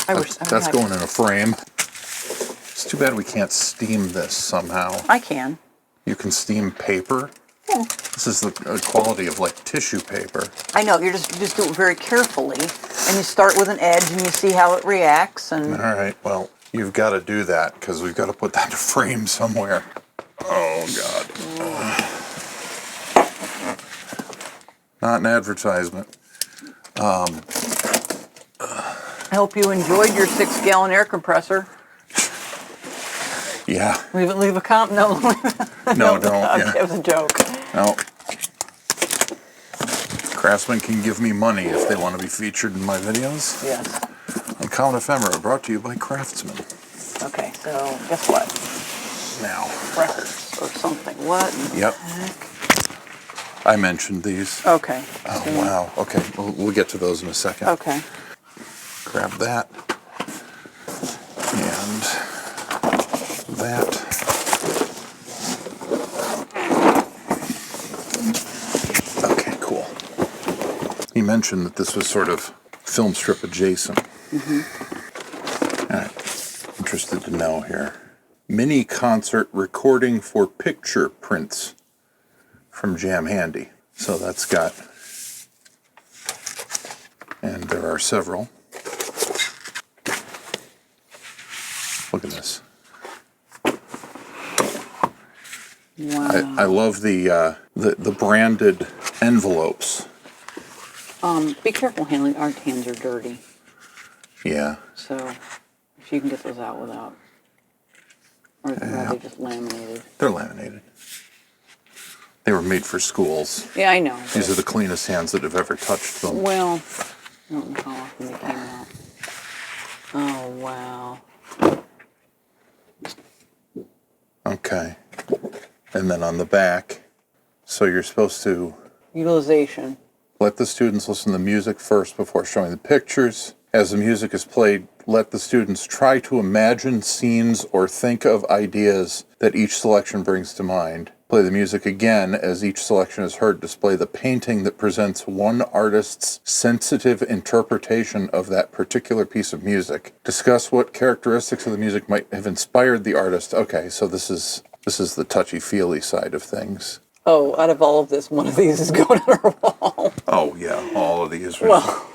That's going in a frame. It's too bad we can't steam this somehow. I can. You can steam paper? Yeah. This is the quality of like tissue paper. I know, you just do it very carefully, and you start with an edge and you see how it reacts. And all right, well, You've got to do that because we've got to put that to frame somewhere. Oh, God. Not an advertisement. I hope you enjoyed your 6-gallon air compressor. Yeah. Leave a comment. No, No, don't. Okay, it was a joke. No. Craftsmen can give me money if they want to be featured in my videos. Yes. Uncommon Ephemera, brought to you by Craftsmen. Okay, so guess what? Now. Records or something. What? Yep. I mentioned these. Okay. Oh, wow. Okay, we'll get to those in a second. Okay. Grab that. And that. Okay, cool. He mentioned that this was sort of film strip adjacent. Mm-hmm. All right. Interested to know here. Mini concert recording for picture prints from Jam Handy. So that's got, and there are several. Look at this. Wow. I love the branded envelopes. Be careful handling. Our hands are dirty. Yeah. So, if you can get those out without, or are they just laminated? They're laminated. They were made for schools. Yeah, I know. These are the cleanest hands that have ever touched them. Well, I don't know how often they came out. Oh, wow. Okay. And then on the back, so you're supposed to Utilization. let the students listen to the music first before showing the pictures. As the music is played, let the students try to imagine scenes or think of ideas that each selection brings to mind. Play the music again as each selection is heard. Display the painting that presents one artist's sensitive interpretation of that particular piece of music. Discuss what characteristics of the music might have inspired the artist. Okay, so this is the touchy-feely side of things. Oh, out of all of this, one of these is going on our wall. Oh, yeah, all of these. Well,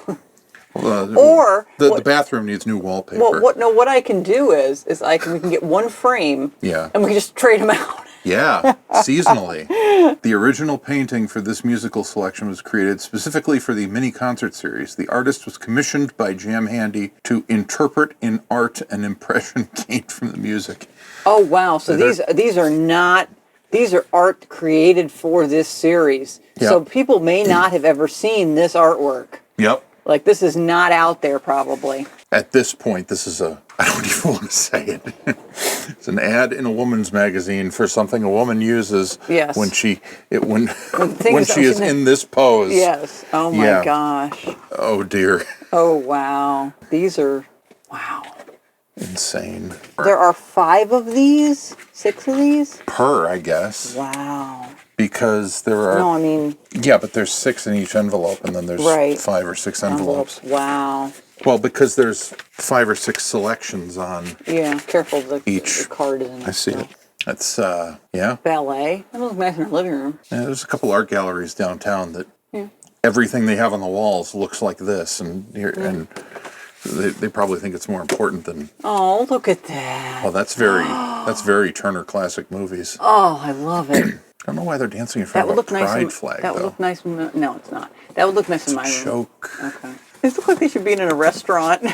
or the bathroom needs new wallpaper. Well, what I can do is we can get one frame. Yeah. And we can just trade them out. Yeah, seasonally. The original painting for this musical selection was created specifically for the mini concert series. The artist was commissioned by Jam Handy to interpret in art an impression gained from the music. Oh wow! So these are art created for this series. Yep. So people may not have ever seen this artwork. Yep. Like this is not out there probably. At this point, this is I don't even want to say it. It's an ad in a woman's magazine for something a woman uses when she is in this pose. Yes. Oh my gosh. Oh dear. Oh wow. These are wow. Insane. There are 5 of these? 6 of these? Per, I guess. Wow. Because there are... No, I mean... Yeah, but there's 6 in each envelope, and then there's 5 or 6 envelopes. Wow. Well, because there's 5 or 6 selections on... Yeah, careful. Each. The card is in there. I see it. That's, yeah. Ballet. That looks nice in our living room. Yeah, there's a couple art galleries downtown that everything they have on the walls looks like this, and and they probably think it's more important than... Oh, look at that. Well, that's very Turner Classic Movies. Oh, I love it. I don't know why they're dancing in front of a pride flag, That would look nice. No, it's not. That would look nice in my room. Choke. Okay. These look like they should be in a restaurant.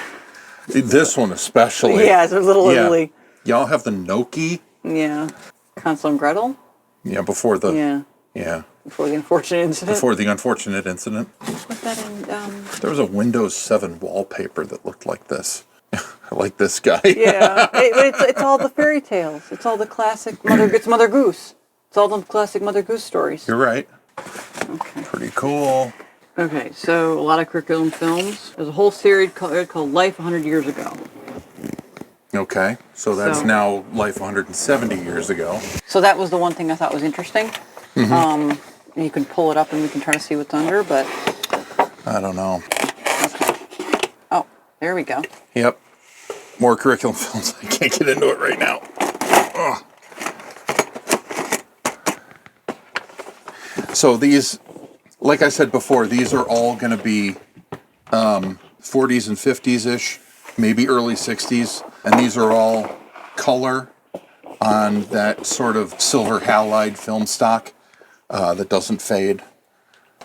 This one especially. Yeah, it's a little Italy. Y'all have the gnocchi? Yeah. Hansel and Gretel? Yeah, before the... Yeah. Before the unfortunate incident? Before the unfortunate incident. Put that in... There was a Windows 7 wallpaper that looked like this. I like this guy. Yeah. It's all the fairy tales. It's all the classic it's Mother Goose. It's all the classic Mother Goose stories. You're right. Okay. Pretty cool. Okay, so a lot of curriculum films. There's a whole series called Life 100 Years Ago. Okay, so that's now Life 170 years ago. So that was the one thing I thought was interesting. Mm-hmm. You can pull it up and we can try to see what's under, but... I don't know. Okay. Oh, there we go. Yep. More curriculum films. I can't get into it right now. Ugh. So these, like I said before, these are all going to be 40s and 50s-ish, maybe early 60s. And these are all color on that sort of silver halide film stock that doesn't fade,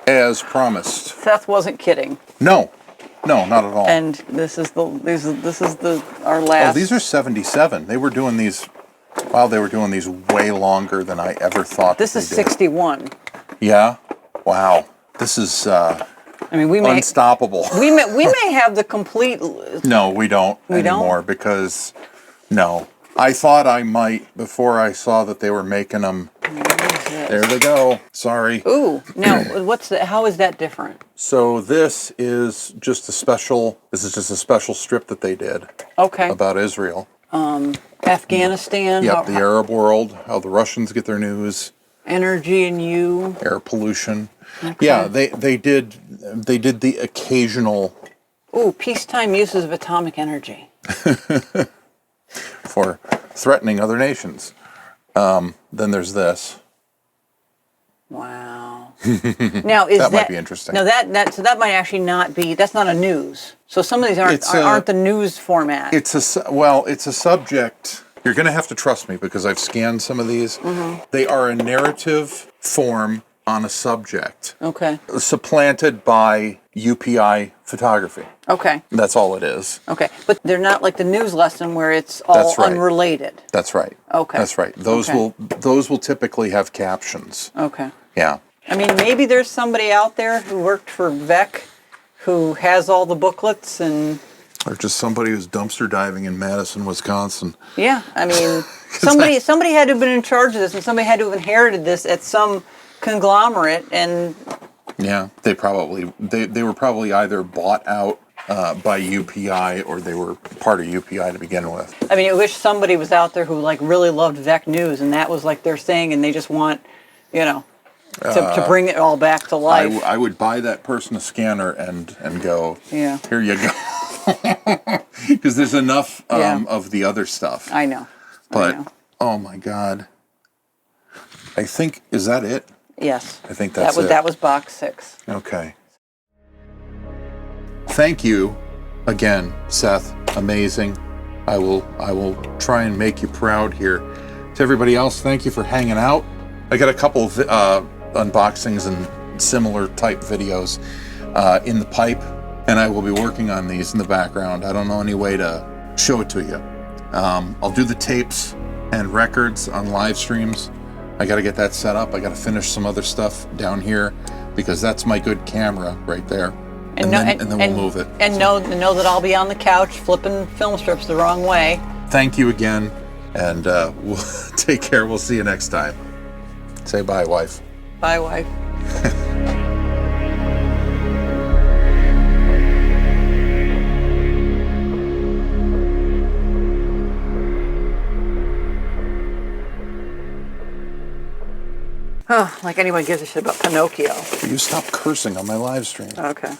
as promised. Seth wasn't kidding. No, not at all. And this is our last. Oh, these are 77. They were doing these. Wow, they were doing these way longer than I ever thought. This is 61. Yeah. Wow. This is we may unstoppable. we may have the complete. No, we don't anymore because no. I thought I might before I saw that they were making them. There they go. Sorry. Ooh. Now, how is that different? So this is just a special. This is just a special strip that they did. Okay. About Israel. Afghanistan. Yep, the Arab world, how the Russians get their news. Energy and you. Air pollution. Okay. Yeah, they did the occasional. Ooh, peacetime uses of atomic energy. For threatening other nations. Then there's this. Wow. Now that might be interesting. Now that might actually not be. That's not a news. So some of these aren't the news format. It's a subject. You're going to have to trust me because I've scanned some of these. Mm-hmm. They are a narrative form on a subject. Okay. Supplanted by UPI photography. Okay. That's all it is. Okay, but they're not like the news lesson where it's all unrelated. That's right. Okay. That's right. Those will typically have captions. Okay. Yeah. I mean, maybe there's somebody out there who worked for VEC who has all the booklets and... Or just somebody who's dumpster diving in Madison, Wisconsin. Yeah, I mean, somebody had to have been in charge of this, and somebody had to have inherited this at some conglomerate, and... Yeah, they were probably either bought out by UPI or they were part of UPI to begin with. I mean, I wish somebody was out there who really loved VEC News, and that was their thing, and they just want, to bring it all back to life. I would buy that person a scanner and go, yeah, here you go. Because there's enough of the other stuff. I know. But, oh my God. I think, is that it? Yes. I think that's it. That was box 6. Okay. Thank you again, Seth. Amazing. I will try and make you proud here. To everybody else, thank you for hanging out. I got a couple of unboxings and similar type videos in the pipe, and I will be working on these in the background. I don't know any way to show it to you. I'll do the tapes and records on live streams. I got to get that set up. I got to finish some other stuff down here because that's my good camera right there. And then we'll move it. And know that I'll be on the couch flipping film strips the wrong way. Thank you again, and we'll take care. We'll see you next time. Say bye, wife. Bye, wife. Oh, like anyone gives a shit about Pinocchio. You stop cursing on my live stream. Okay.